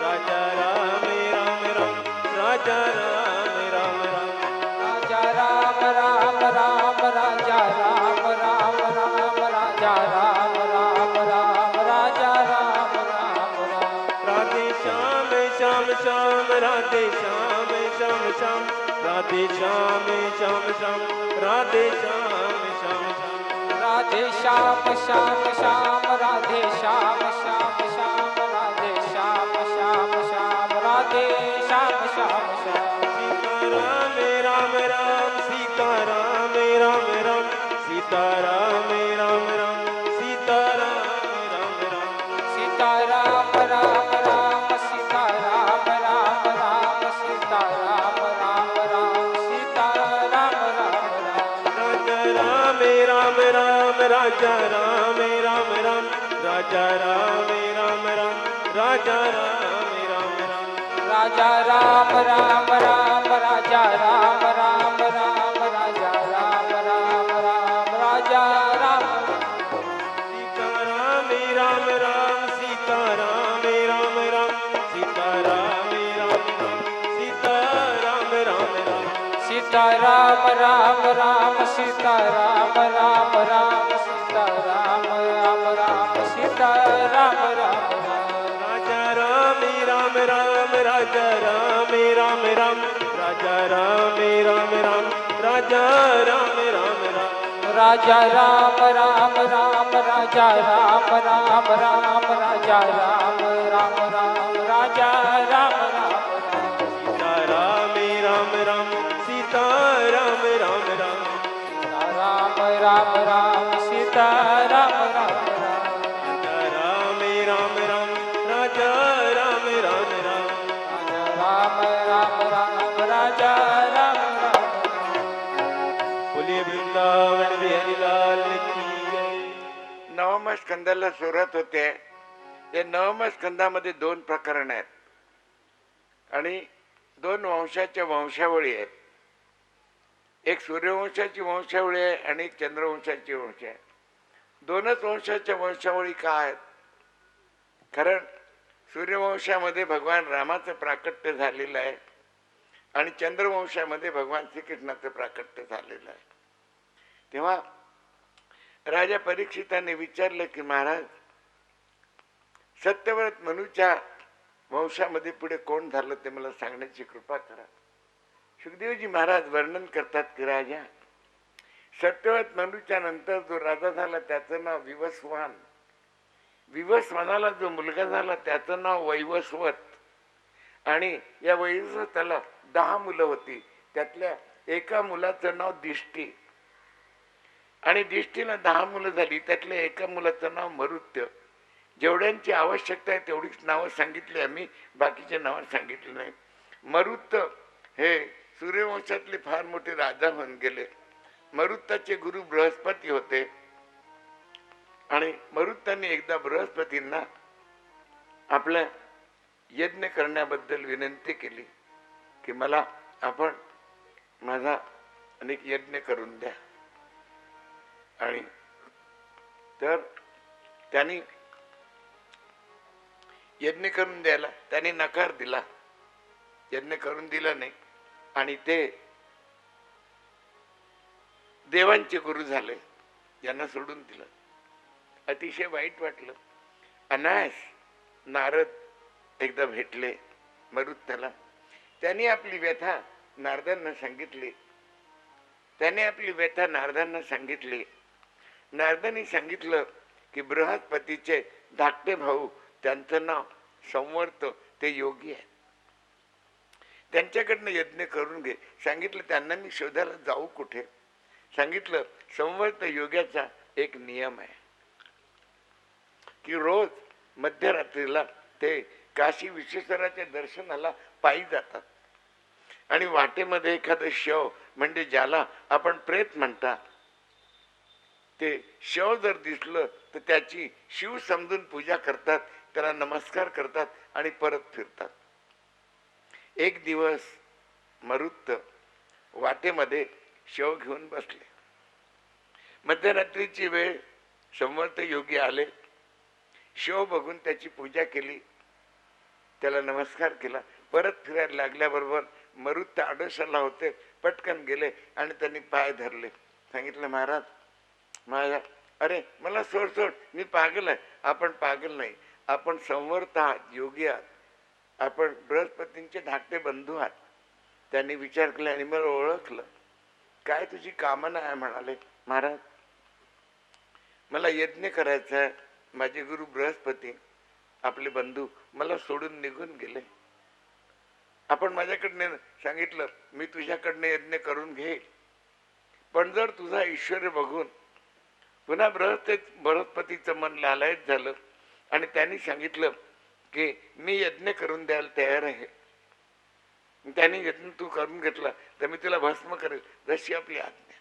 राजा राम राम राम राजा राम राम राम राजा राम राम राम राजा राम राम राम राजा राम राम राम राजा राम राम राम राधे श्याम श्याम श्याम राधे श्याम श्याम श्याम राधे श्याम श्याम श्याम राधे श्याम श्याम श्याम राधे श्याम श्याम श्याम राधे श्याम श्याम श्याम राधे श्याम श्याम श्याम राधे श्याम श्याम श्याम सीताराम राम राम सीताराम राम राम सीताराम राम राम सीताराम राम राम सीताराम राम राम सीताराम राम राम सीताराम राम राम सीताराम राम राम राजा राम राम राम राजा राम राम राम राजा राम राम राम राजा राम राम राम राजा राम राम राम राजा राम राम राम राजा राम राम राम राजा राम सीताराम राम राम सीताराम राम राम सीताराम राम राम सीताराम राम राम सीताराम राम राम सीताराम राम राम सीताराम राम राम सीताराम राम राम राजा राम राम राम राजा राम राम राम राजा राम राम राम राजा राम राम राम राजा राम राम राम राजा राम राम राम राजा राम राम राम राजा राम राम राम सीताराम राम राम सीताराम राम राम राम राम राम सीताराम राम राम राजा राम राम राम राजा राम राम राम राम राम राम राजा राम राम बोलिए वृंदावन बिहारी लाल की जय. नवम स्कंदाला सुरुवात होते. या नवम स्कंदामध्ये 2 प्रकरण आहेत आणि 2 वंशाच्या वंशावळी आहेत. एक सूर्यवंशाची वंशावळी आहे आणि एक चंद्रवंशाची वंश आहे. 2च वंशाच्या वंशावळी का आहेत? कारण सूर्यवंशामध्ये भगवान रामाचं प्राकट्य झालेलं आहे आणि चंद्रवंशामध्ये भगवान श्रीकृष्णाचं प्राकट्य झालेलं आहे. तेव्हा राजा परीक्षिताने विचारलं की महाराज, सत्यव्रत मनूच्या वंशामध्ये पुढे कोण झालं ते मला सांगण्याची कृपा करा. सुखदेवजी महाराज वर्णन करतात की राजा, सत्यव्रत मनूच्या नंतर जो राजा झाला त्याचं नाव विवस्वान. विवस्वानाला जो मुलगा झाला त्याचं नाव वैवस्वत. आणि या वैवस्वताला 10 मुलं होती. त्यातल्या एका मुलाचं नाव दिष्टी. आणि दिष्टीला 10 मुलं झाली. त्यातल्या एका मुलाचं नाव मरुत्य. जेवढ्यांची आवश्यकता आहे तेवढीच नावं सांगितली आम्ही, बाकीचे नावं सांगितली नाही. मरुत्य हे सूर्यवंशातले फार मोठे राजा होऊन गेले. मरुत्ताचे गुरु बृहस्पती होते आणि मरुत्तांनी एकदा बृहस्पतींना आपल्या यज्ञ करण्याबद्दल विनंती केली की मला आपण माझा अनेक यज्ञ करून द्या. आणि तर त्यांनी यज्ञ करून द्यायला त्यांनी नकार दिला. यज्ञ करून दिला नाही आणि ते देवांचे गुरु झाले. यांना सोडून दिलं. अतिशय वाईट वाटलं. अनायास नारद एकदा भेटले मरुत्याला. त्यांनी आपली व्यथा नारदांना सांगितली. नारदांनी सांगितलं की बृहस्पतीचे धाकटे भाऊ, त्यांचं नाव संवर्त, ते योगी आहे. त्यांच्याकडनं यज्ञ करून घे. सांगितलं त्यांना मी शोधायला जाऊ कुठे? सांगितलं संवर्त योग्याचा एक नियम आहे की रोज मध्यरात्रीला ते काशी विश्वेश्वराच्या दर्शनाला पायी जातात आणि वाटेमध्ये एखादं शव म्हणजे ज्याला आपण प्रेत म्हणता ते शव जर दिसलं तर त्याची शिव समजून पूजा करतात, त्याला नमस्कार करतात आणि परत फिरतात. एक दिवस मरुत्त वाटेमध्ये शव घेऊन बसले. मध्यरात्रीची वेळ, संवर्त योगी आले, शव बघून त्याची पूजा केली, त्याला नमस्कार केला, परत फिरायला लागल्याबरोबर मरुत्त आडोशाला होते, पटकन गेले आणि त्यांनी पाय धरले. सांगितलं महाराज महाराज अरे मला सोड सोड, मी पागल आहे. आपण पागल नाही, आपण संवर्त आहात, योगी आहात, आपण बृहस्पतींचे धाकटे बंधू आहात. त्यांनी विचार केला आणि मला ओळखलं. काय तुझी कामना आहे? म्हणाले महाराज मला यज्ञ करायचा आहे. माझे गुरु बृहस्पती आपले बंधू मला सोडून निघून गेले. आपण माझ्याकडनं सांगितलं मी तुझ्याकडनं यज्ञ करून घेईल, पण जर तुझा ऐश्वर्य बघून पुन्हा बृहस्पतीचं मन लालायत झालं आणि त्यांनी सांगितलं की मी यज्ञ करून द्यायला तयार आहे. त्यांनी यज्ञ तू करून घेतला तर मी तुला भस्म करेल, जशी आपली आज्ञा.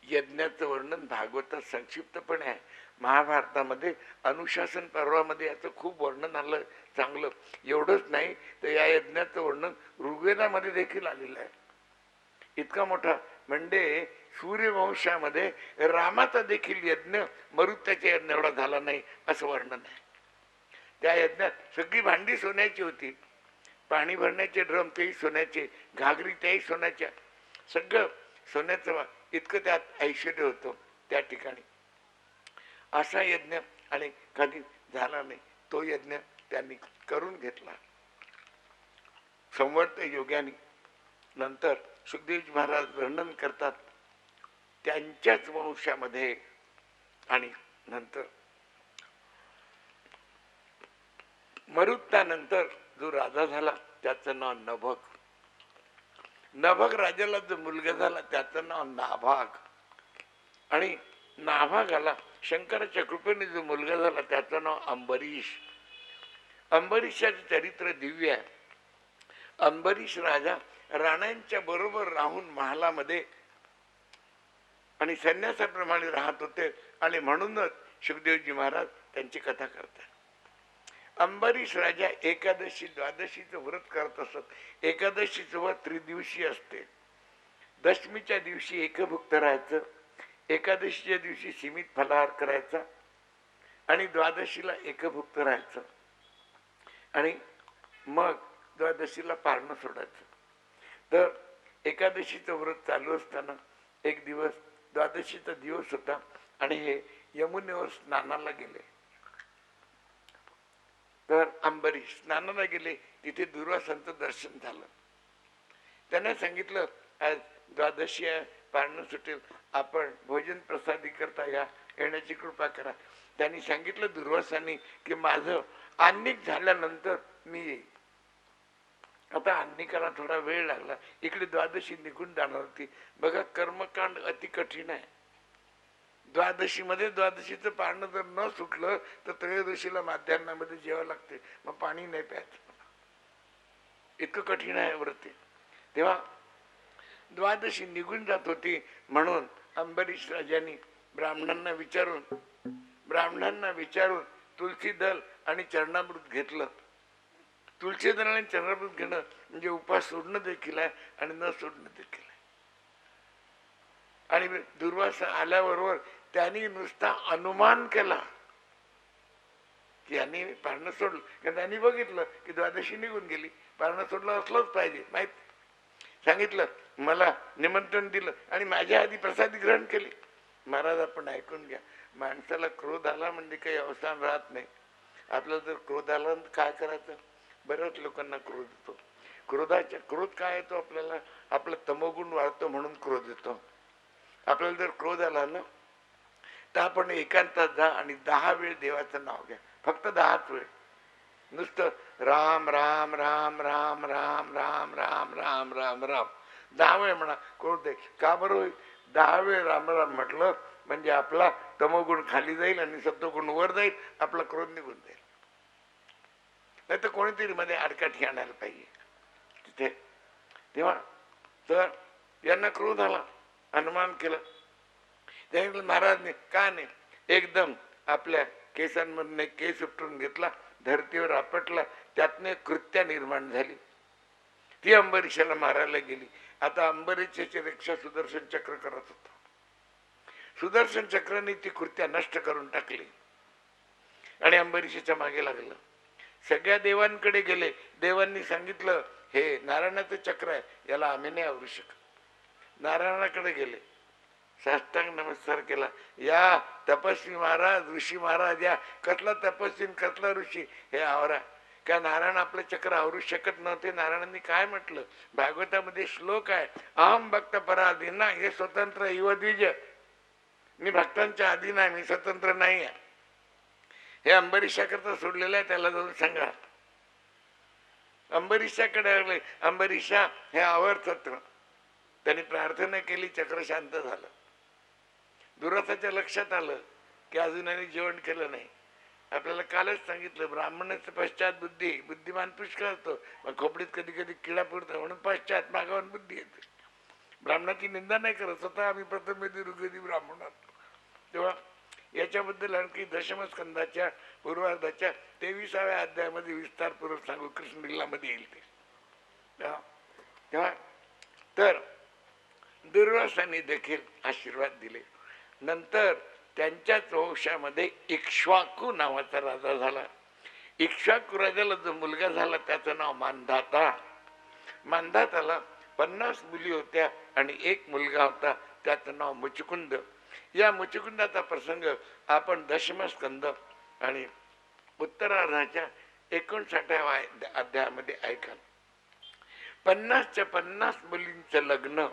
यज्ञाचं वर्णन भागवतात संक्षिप्तपणे आहे. महाभारतामध्ये अनुशासन पर्वामध्ये याचं खूप वर्णन आलं चांगलं. एवढंच नाही तर या यज्ञाचं वर्णन ऋग्वेदामध्ये देखील आलेलं आहे. इतका मोठा म्हणजे सूर्यवंशामध्ये रामाचा देखील यज्ञ मरुत्याच्या यज्ञ एवढा झाला नाही असं वर्णन आहे. त्या यज्ञात सगळी भांडी सोन्याची होती, पाणी भरण्याचे ड्रम तेही सोन्याचे, घागरी त्याही सोन्याच्या, सगळं सोन्याचं. इतकं त्यात ऐश्वर्य होतं त्या ठिकाणी. असा यज्ञ आणि कधी झाला नाही. तो यज्ञ त्यांनी करून घेतला. संवर्त योग्यानी नंतर सुखदेवजी महाराज वर्णन करतात त्यांच्याच वंशामध्ये. आणि नंतर मरुत्तानंतर जो राजा झाला त्याचं नाव नभग. नभग राजाला जो मुलगा झाला त्याचं नाव नाभाग. आणि नाभागाला शंकराच्या कृपेने जो मुलगा झाला त्याचं नाव अंबरीश. अंबरीशाचे चरित्र दिव्य आहे. अंबरीश राजा राण्यांच्या बरोबर राहून महालामध्ये आणि संन्यासाप्रमाणे राहत होते आणि म्हणूनच सुखदेवजी महाराज त्यांची कथा करतात. अंबरीश राजा एकादशी द्वादशीचं व्रत करत असत. एकादशीचं व्रत त्रिदिवशी असते. दशमीच्या दिवशी एकभुक्त राहायचं, एकादशीच्या दिवशी सीमित फलाहार करायचा आणि द्वादशीला एकभुक्त राहायचं आणि मग द्वादशीला पारणं सोडायचं. तर एकादशीचं व्रत चालू असताना एक दिवस द्वादशीचा दिवस होता आणि हे यमुनेवर स्नानाला गेले. तर अंबरीश स्नानाला गेले, तिथे दुर्वासांचं दर्शन झालं. त्याने सांगितलं आज द्वादशी आहे, पारणं सुटेल, आपण भोजन प्रसादी करता येण्याची कृपा करा. त्यांनी सांगितलं दुर्वासांनी की माझं आन्निक झाल्यानंतर मी येईल. आता आन्निकाला थोडा वेळ लागला. इकडे द्वादशी निघून जाणार होती. बघा कर्मकांड अति कठीण आहे. द्वादशीमध्ये द्वादशीचं पारणं जर न सुटलं तर त्रयोदशीला माध्यान्हामध्ये जेवावं लागते, मग पाणी नाही प्यायचं. इतकं कठीण आहे व्रत. तेव्हा द्वादशी निघून जात होती म्हणून अंबरीश राजांनी ब्राह्मणांना विचारून तुलसी दल आणि चरणामृत घेतलं. तुलसी दल आणि चरणामृत घेणं म्हणजे उपास सोडणं देखील आहे आणि न सोडणं देखील आहे. आणि दुर्वासा आल्याबरोबर त्यांनी नुसता अनुमान केला की यांनी पारणं सोडलं, कारण त्यांनी बघितलं की द्वादशी निघून गेली, पारणं सोडलं असलंच पाहिजे माहित. सांगितलं मला निमंत्रण दिलं आणि माझ्या आधी प्रसादी ग्रहण केली. महाराज आपण ऐकून घ्या, माणसाला क्रोध आला म्हणजे काही अवसान राहत नाही. आपल्याला जर क्रोध आला तर काय करायचं? बऱ्याच लोकांना क्रोध येतो. क्रोध काय येतो आपल्याला? आपला तमोगुण वाढतो म्हणून क्रोध येतो. आपल्याला जर क्रोध आला ना तर आपण एकांतात जा आणि 10 वेळ देवाचं नाव घ्या. फक्त 10च वेळ. नुसतं राम राम राम राम राम राम राम राम राम राम 10 वेळ म्हणा कळू दे. का बरं होईल? 10 वेळ राम राम म्हटलं म्हणजे आपला तमोगुण खाली जाईल आणि सत्वगुण वर जाईल, आपला क्रोध निघून जाईल. नाही तर कोणीतरी मध्ये आडकाठी आणायला पाहिजे तिथे. तेव्हा तर यांना क्रोध आला, अनुमान केलं. त्याने महाराजने का नाही एकदम आपल्या केसांमधून केस उपटून घेतला, धरतीवर आपटला, त्यातनं एक कृत्या निर्माण झाली. ती अंबरीशाला मारायला गेली. आता अंबरीशाची रक्षा सुदर्शन चक्र करत होता. सुदर्शन चक्राने ती कृत्या नष्ट करून टाकली आणि अंबरीशाच्या मागे लागलं. सगळ्या देवांकडे गेले. देवांनी सांगितलं हे नारायणाचं चक्र आहे, याला आम्ही नाही आवरू शकत. नारायणाकडे गेले, साष्टांग नमस्कार केला. या तपस्वी महाराज, ऋषी महाराज, या कसला तपस्वी कसला ऋषी, हे आवरा. का नारायण आपलं चक्र आवरू शकत नव्हते. नारायणांनी काय म्हटलं? भागवतामध्ये श्लोक आहे, अहम भक्त पराधीना, हे स्वतंत्र युवद्विज, मी भक्तांच्या अधीन आहे, मी स्वतंत्र नाही आहे. हे अंबरीशाकरता सोडलेलं आहे, त्याला जाऊन सांगा. अंबरीशाकडे आले. अंबरीशा हे आवरत. त्यांनी प्रार्थना केली, चक्र शांत झालं. दुरासाच्या लक्षात आलं की अजून यांनी जेवण केलं नाही. आपल्याला कालच सांगितलं ब्राह्मणाचं पश्चात बुद्धी, बुद्धिमान पुष्कळ असतो, मग खोपडीत कधी कधी किडा पुरतो म्हणून पश्चात मागावून बुद्धी येते. ब्राह्मणाची निंदा नाही करत, स्वतः आम्ही प्रथम ऋग्वेदी ब्राह्मणात. तेव्हा याच्याबद्दल आणखी दशमस्कंदाच्या पूर्वार्धाच्या 23व्या अध्यायामध्ये विस्तारपूर्वक सांगू. कृष्ण लीलामध्ये येईल ते. तेव्हा तर दुर्वासाने देखील आशीर्वाद दिले. नंतर त्यांच्याच वंशामध्ये इक्ष्वाकू नावाचा राजा झाला. इक्ष्वाकू राजाला जो मुलगा झाला त्याचं नाव मांधाता. मांधाताला 50 मुली होत्या आणि एक मुलगा होता, त्याचं नाव मुचकुंद. या मुचकुंदाचा प्रसंग आपण दशमस्कंद आणि उत्तरार्धाच्या 59व्या अध्यायामध्ये ऐकाल. 50च्या 50 मुलींचं लग्न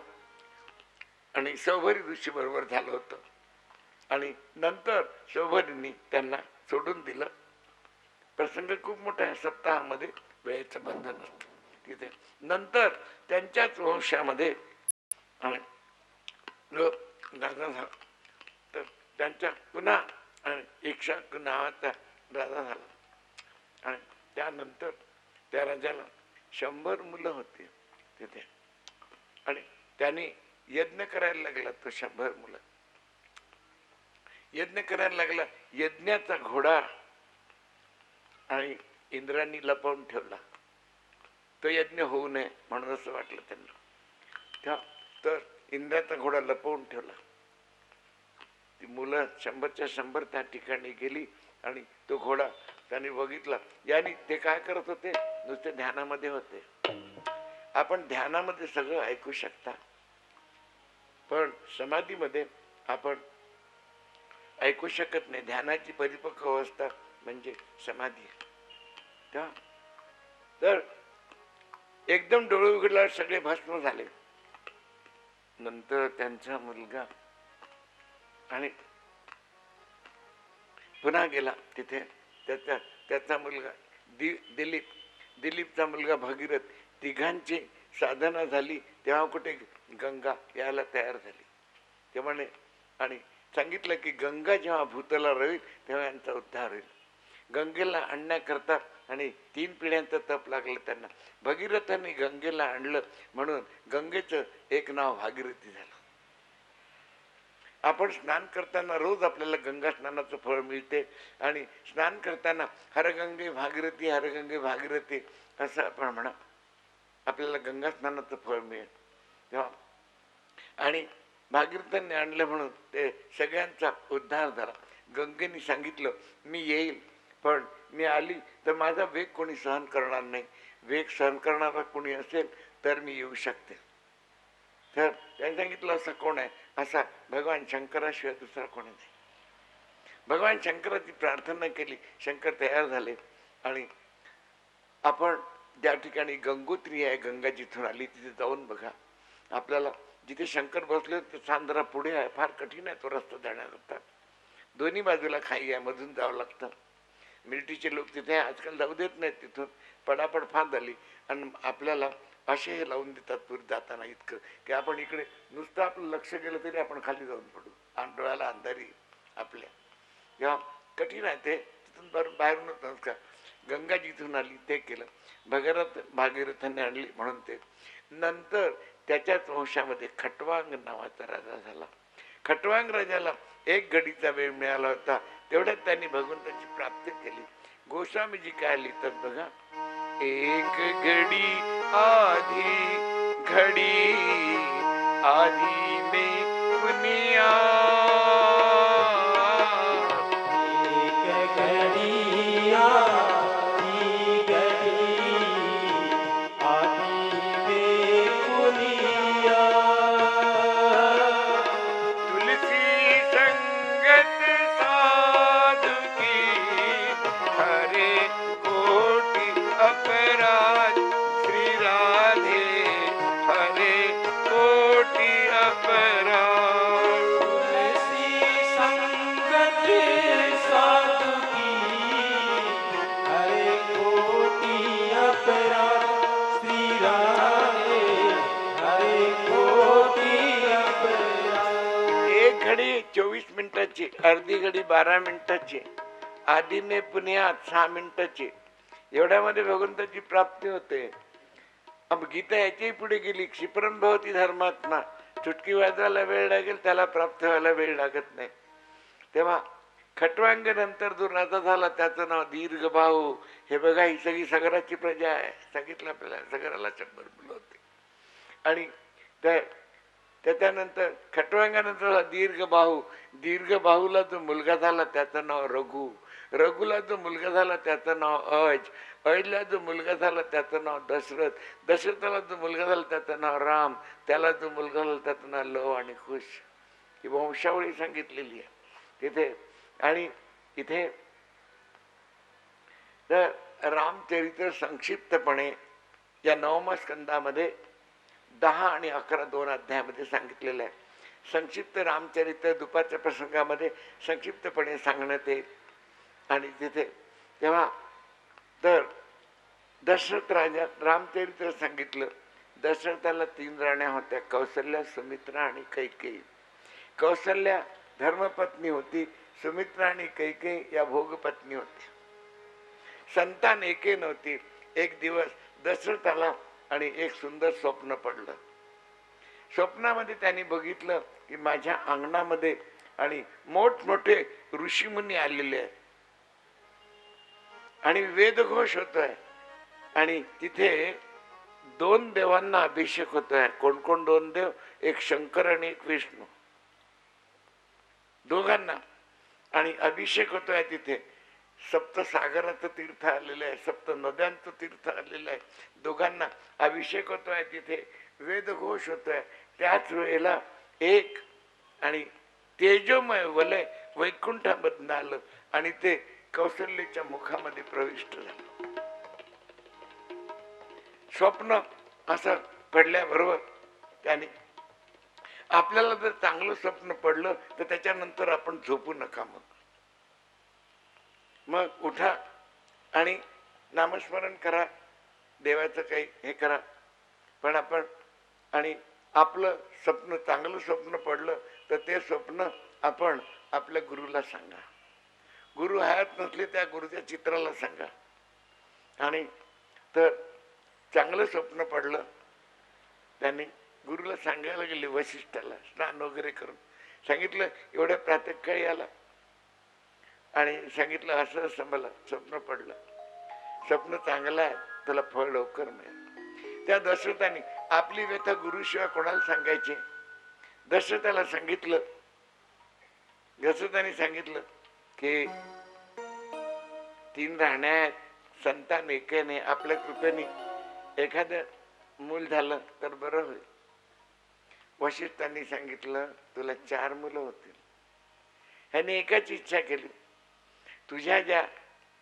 आणि सौभरी ऋषी बरोबर झालं होतं आणि नंतर सौभरींनी त्यांना सोडून दिलं. प्रसंग खूप मोठा आहे. सप्ताहामध्ये वेळेचं बंधन असतं तिथे. नंतर त्यांच्याच वंशामध्ये तर त्यांच्या पुन्हा इक्ष्वाकू नावाचा राजा झाला आणि त्यानंतर त्या राजाला 100 मुलं होती तिथे आणि त्यांनी यज्ञ करायला लागला. तो 100 मुलं यज्ञ करायला लागला. यज्ञाचा घोडा आणि इंद्रांनी लपवून ठेवला. तो यज्ञ होऊ नये म्हणून असं वाटलं त्यांना. तर इंद्राचा घोडा लपवून ठेवला. ती मुलं 100च्या 100 त्या ठिकाणी गेली आणि तो घोडा त्यांनी बघितला. यानी ते काय करत होते? नुसते ध्यानामध्ये होते. आपण ध्यानामध्ये सगळं ऐकू शकता, पण समाधीमध्ये आपण ऐकू शकत नाही. ध्यानाची परिपक्व अवस्था म्हणजे समाधी. तर एकदम डोळे उघडल्यावर सगळे भस्म झाले. नंतर त्यांचा मुलगा आणि पुन्हा गेला तिथे. त्याचा मुलगा दिलीपचा मुलगा भगीरथ. तिघांची साधना झाली तेव्हा कुठे गंगा यायला तयार झाली. ते म्हणे आणि सांगितलं की गंगा जेव्हा भूतला राहील तेव्हा यांचा उद्धार होईल. गंगेला आणण्याकरता आणि 3 पिढ्यांचं तप लागलं त्यांना. भगीरथांनी गंगेला आणलं म्हणून गंगेचं एक नाव भागीरथी झालं. आपण स्नान करताना रोज आपल्याला गंगा स्नानाचं फळ मिळते आणि स्नान करताना हरगंगे भागीरथी हरगंगे भागीरथी असं आपण म्हणा, आपल्याला गंगा स्नानाचं फळ मिळेल. तेव्हा आणि भागीरथांनी आणलं म्हणून ते सगळ्यांचा उद्धार झाला. गंगेने सांगितलं मी येईल, पण मी आली तर माझा वेग कोणी सहन करणार नाही. वेग सहन करणारा कोणी असेल तर मी येऊ शकते. तर त्यांनी सांगितलं असं कोण आहे? असा भगवान शंकराशिवाय दुसरा कोणी नाही. भगवान शंकराची प्रार्थना केली. शंकर तयार झाले आणि आपण ज्या ठिकाणी गंगोत्री आहे, गंगा जिथून आली तिथे जाऊन बघा. आपल्याला जिथे शंकर बसले ते सांद्रा पुढे आहे. फार कठीण आहे तो रस्ता जाण्याकरता. दोन्ही बाजूला खाई आहे, मधून जावं लागतं. मिलिटरीचे लोक तिथे आजकाल जाऊ देत नाहीत तिथून, पडापड फांद झाली आणि आपल्याला असे हे लावून देतात पूर्वी जाताना इतकं की आपण इकडे नुसतं आपलं लक्ष गेलं तरी आपण खाली जाऊन पडू, आणि डोळ्याला अंधारी आपल्या. तेव्हा कठीण आहे ते. तिथून बाहेरूनच नमस्कार. गंगा जिथून आली ते केलं, भगीरथ भागीरथाने आणली म्हणून ते. नंतर त्याच्याच वंशामध्ये खटवांग नावाचा राजा झाला. खटवांग राजाला एक घडीचा वेळ मिळाला होता, तेवढ्यात त्यांनी भगवंताची प्राप्ती केली. गोस्वामीजी काय लिहितात बघा, एक घडी आधी घडी आधी में पुनिया, एक घड़ी आधी घड़ी आधी में पुनिया, तुलसी संगत साधु की हरे कोटि अपराध, श्री राधे हरे कोटि अपराध. तुलसी संगत साधु की हरे कोटि अपराध, श्री राधे हरे कोटि अपराध. एक घडी 24 मिनिटाची, अर्धी घडी 12 मिनिटाची, आधी मे पुण्यात 6 मिनिटाची, एवढ्यामध्ये भगवंताची प्राप्ती होते. अब गीता याच्याही पुढे गेली, क्षिप्रम भवती धर्मात्मा, चुटकी वाजवायला वेळ लागेल त्याला प्राप्त व्हायला वेळ लागत नाही. तेव्हा खटवांग नंतर जो राजा झाला त्याचं नाव दीर्घ भाऊ. हे बघा, ही सगळी सगराची प्रजा आहे. सांगितलं आपल्याला, सगराला 100 मुलं होते. आणि त्याच्यानंतर खटवांगानंतर दीर्घ बाहू, दीर्घ बाहूला जो मुलगा झाला त्याचं नाव रघु, रघुला जो मुलगा झाला त्याचं नाव अज, अजला जो मुलगा झाला त्याचं नाव दशरथ, दशरथाला जो मुलगा झाला त्याचं नाव राम, त्याला जो मुलगा झाला त्याचं नाव लव आणि खुश. ही वंशावळी सांगितलेली आहे तिथे. आणि इथे तर रामचरित्र संक्षिप्तपणे या 9व्या स्कंदामध्ये 10 आणि 11 2 अध्यायामध्ये सांगितलेलं आहे. संक्षिप्त रामचरित्र दुपारच्या प्रसंगामध्ये संक्षिप्तपणे सांगण्यात येईल. आणि तिथे तेव्हा तर दशरथ राजा रामचरित्र सांगितलं. दशरथाला 3 राण्या होत्या, कौसल्या, सुमित्रा आणि कैकेयी. कौसल्या धर्मपत्नी होती, सुमित्रा आणि कैकेयी या भोगपत्नी होत्या. संतान एके नव्हती. एक दिवस दशरथाला आणि एक सुंदर स्वप्न पडलं. स्वप्नामध्ये त्यांनी बघितलं की माझ्या अंगणामध्ये आणि मोठमोठे ऋषीमुनी आलेले आहेत आणि वेदघोष होतोय. आणि तिथे 2 देवांना अभिषेक होतोय. कोण कोण 2 देव? एक शंकर आणि एक विष्णू, दोघांना. आणि अभिषेक होतोय तिथे. सप्तसागराचं तीर्थ आलेलं आहे, 7 नद्यांचं तीर्थ आलेलं आहे. दोघांना अभिषेक होतोय तिथे, वेदघोष होतोय. त्याच वेळेला एक आणि तेजोमय वलय वैकुंठामधनं आलं आणि ते कौशल्याच्या मुखामध्ये प्रविष्ट झालं. स्वप्न असं पडल्याबरोबर त्याने आपल्याला जर चांगलं स्वप्न पडलं तर त्याच्यानंतर आपण झोपू नका. मग उठा आणि नामस्मरण करा, देवाचं काही हे करा. पण आपण आणि आपलं स्वप्न चांगलं स्वप्न पडलं तर ते स्वप्न आपण आपल्या गुरुला सांगा. गुरु हयात नसले त्या गुरुच्या चित्राला सांगा. आणि तर चांगलं स्वप्न पडलं, त्यांनी गुरुला सांगायला गेले. वशिष्ठाला स्नान वगैरे करून सांगितलं, एवढ्या प्रातःकाळी आला आणि सांगितलं असं असं मला स्वप्न पडलं, स्वप्न चांगलं आहे, तुला फळ लवकर मिळेल. त्या दशरथाने आपली व्यथा गुरुशिवाय कोणाला सांगायची? दशरथाला सांगितलं. दशरथाने सांगितलं की 3 राण्या आहेत, संतान एकेने, आपल्या कृपेने एखादं मूल झालं तर बरं होईल. वशिष्ठांनी सांगितलं तुला 4 मुलं होतील. ह्याने एकाच इच्छा केली, तुझ्या ज्या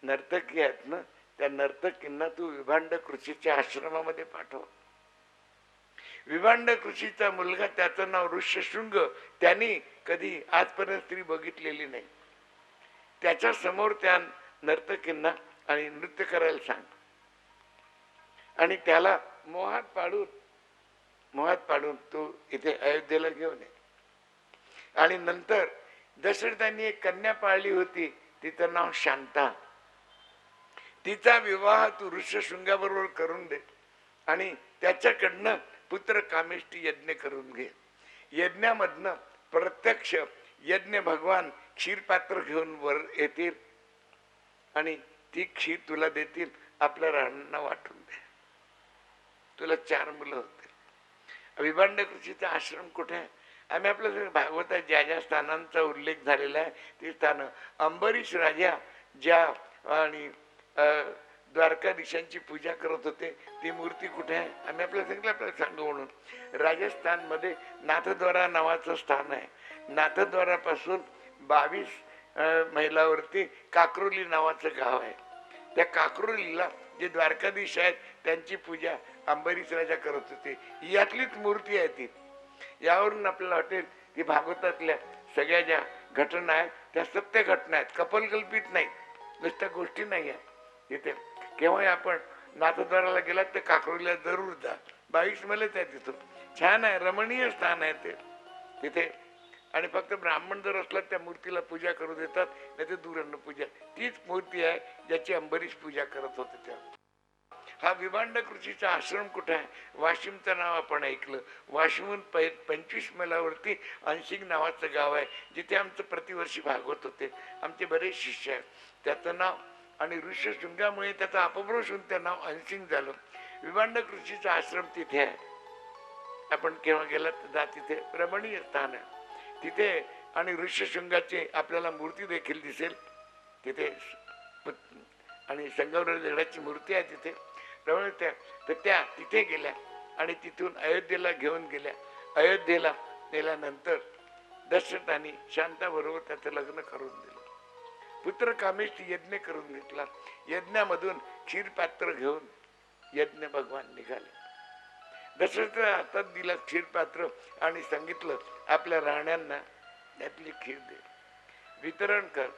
नर्तकी आहेत ना त्या नर्तकींना तू विभांड कृषीच्या आश्रमामध्ये पाठव. विभांड कृषीचा मुलगा, त्याचं नाव ऋष्यशृंग, त्यांनी कधी आजपर्यंत स्त्री बघितलेली नाही. त्याच्या समोर त्या नर्तकींना आणि नृत्य करायला सांग आणि त्याला मोहात पाडून तू इथे अयोध्येला घेऊन ये. आणि नंतर दशरथांनी एक कन्या पाळली होती, तिचं नाव शांता. तिचा विवाह तू ऋष्यशृंगाबरोबर करून दे आणि त्याच्याकडनं पुत्र कामेष्टी यज्ञ करून घे. यज्ञामधनं प्रत्यक्ष यज्ञ भगवान क्षीरपात्र घेऊन वर येतील आणि ती क्षीर तुला देतील. आपल्या राणांना वाटून दे. तुला 4 मुलं होतील. विभांडक ऋषीचा आश्रम कुठे आहे? आम्ही आपल्या भागवतात ज्या ज्या स्थानांचा उल्लेख झालेला आहे ती स्थानं. अंबरीश राजा ज्या आणि द्वारकाधीशांची पूजा करत होते ती मूर्ती कुठे आहे? आम्ही आपल्याला सांगू म्हणून. राजस्थानमध्ये नाथद्वारा नावाचं स्थान आहे. नाथद्वारापासून 22 मैलावरती काकरोली नावाचं गाव आहे. त्या काकरोलीला जे द्वारकाधीश आहेत त्यांची पूजा अंबरीश राजा करत होते. यातलीच मूर्ती आहे ती. यावरून आपल्याला वाटेल की भागवतातल्या सगळ्या ज्या घटना आहेत त्या सत्य घटना आहेत, कल्पित नाहीत, नुसत्या गोष्टी नाही आहेत. तिथे केव्हाही आपण नाथद्वाराला गेलात तर काकरोलीला जरूर जा. 22 मैलच आहे तिथून. छान आहे, रमणीय स्थान आहे ते तिथे. आणि फक्त ब्राह्मण जर असला त्या मूर्तीला पूजा करू देतात, नाही तर दूरन्न पूजा. तीच मूर्ती आहे ज्याची अंबरीश पूजा करत होते त्या. हा विभांडक ऋषीचा आश्रम कुठे आहे? वाशिमचं नाव आपण ऐकलं. वाशिमहून 25 मैलावरती अंशिक नावाचं गाव आहे, जिथे आमचं प्रतिवर्षी भागवत होते. आमचे बरेच शिष्य आहेत. त्याचं नाव आणि ऋष्यशृंगामुळे त्याचा अपभ्रंश होऊन त्या नाव अंशिक झालं. विभांडक ऋषीचा आश्रम तिथे आहे. आपण केव्हा गेलात तर जा, तिथे रमणीय स्थान आहे तिथे. आणि ऋष्यशृंगाची आपल्याला मूर्ती देखील दिसेल तिथे. आणि संगमनेर दगडाची मूर्ती आहे तिथे. तर त्या तिथे गेल्या आणि तिथून अयोध्येला घेऊन गेल्या. अयोध्येला नेल्यानंतर दशरथाने शांताबरोबर त्याचं लग्न करून दिलं. पुत्र कामेष्टी यज्ञ करून घेतला. यज्ञामधून क्षीरपात्र घेऊन यज्ञ भगवान निघाले. दशरथाच्या हातात दिला क्षीरपात्र आणि सांगितलं आपल्या राण्यांना त्यातली खीर दे, वितरण कर.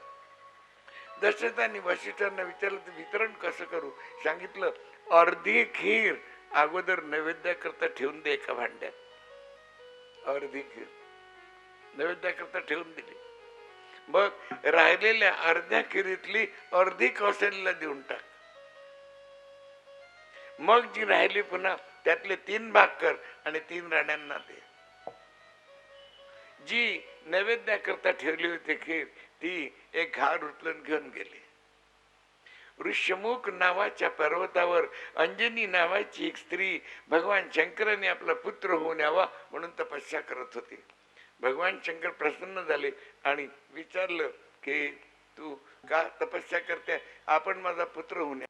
दशरथांनी वशिष्ठांना विचारलं तर वितरण कसं करू? सांगितलं अर्धी खीर अगोदर नैवेद्याकरता ठेवून दे एका भांड्यात. अर्धी खीर नैवेद्याकरता ठेवून दिली. मग राहिलेल्या अर्ध्या खिरीतली अर्धी कौशल्याला देऊन टाक. मग जी राहिली पुन्हा त्यातले 3 भाग कर आणि 3 राण्यांना दे. जी नैवेद्याकरता ठेवली होती खीर ती एक घार उचलून घेऊन गेली. ऋष्यमुख नावाच्या पर्वतावर अंजनी नावाची एक स्त्री भगवान शंकराने आपला पुत्र होऊन यावा म्हणून तपस्या करत होती. भगवान शंकर प्रसन्न झाले आणि विचारलं की तू का तपस्या करते? आपण माझा पुत्र होऊन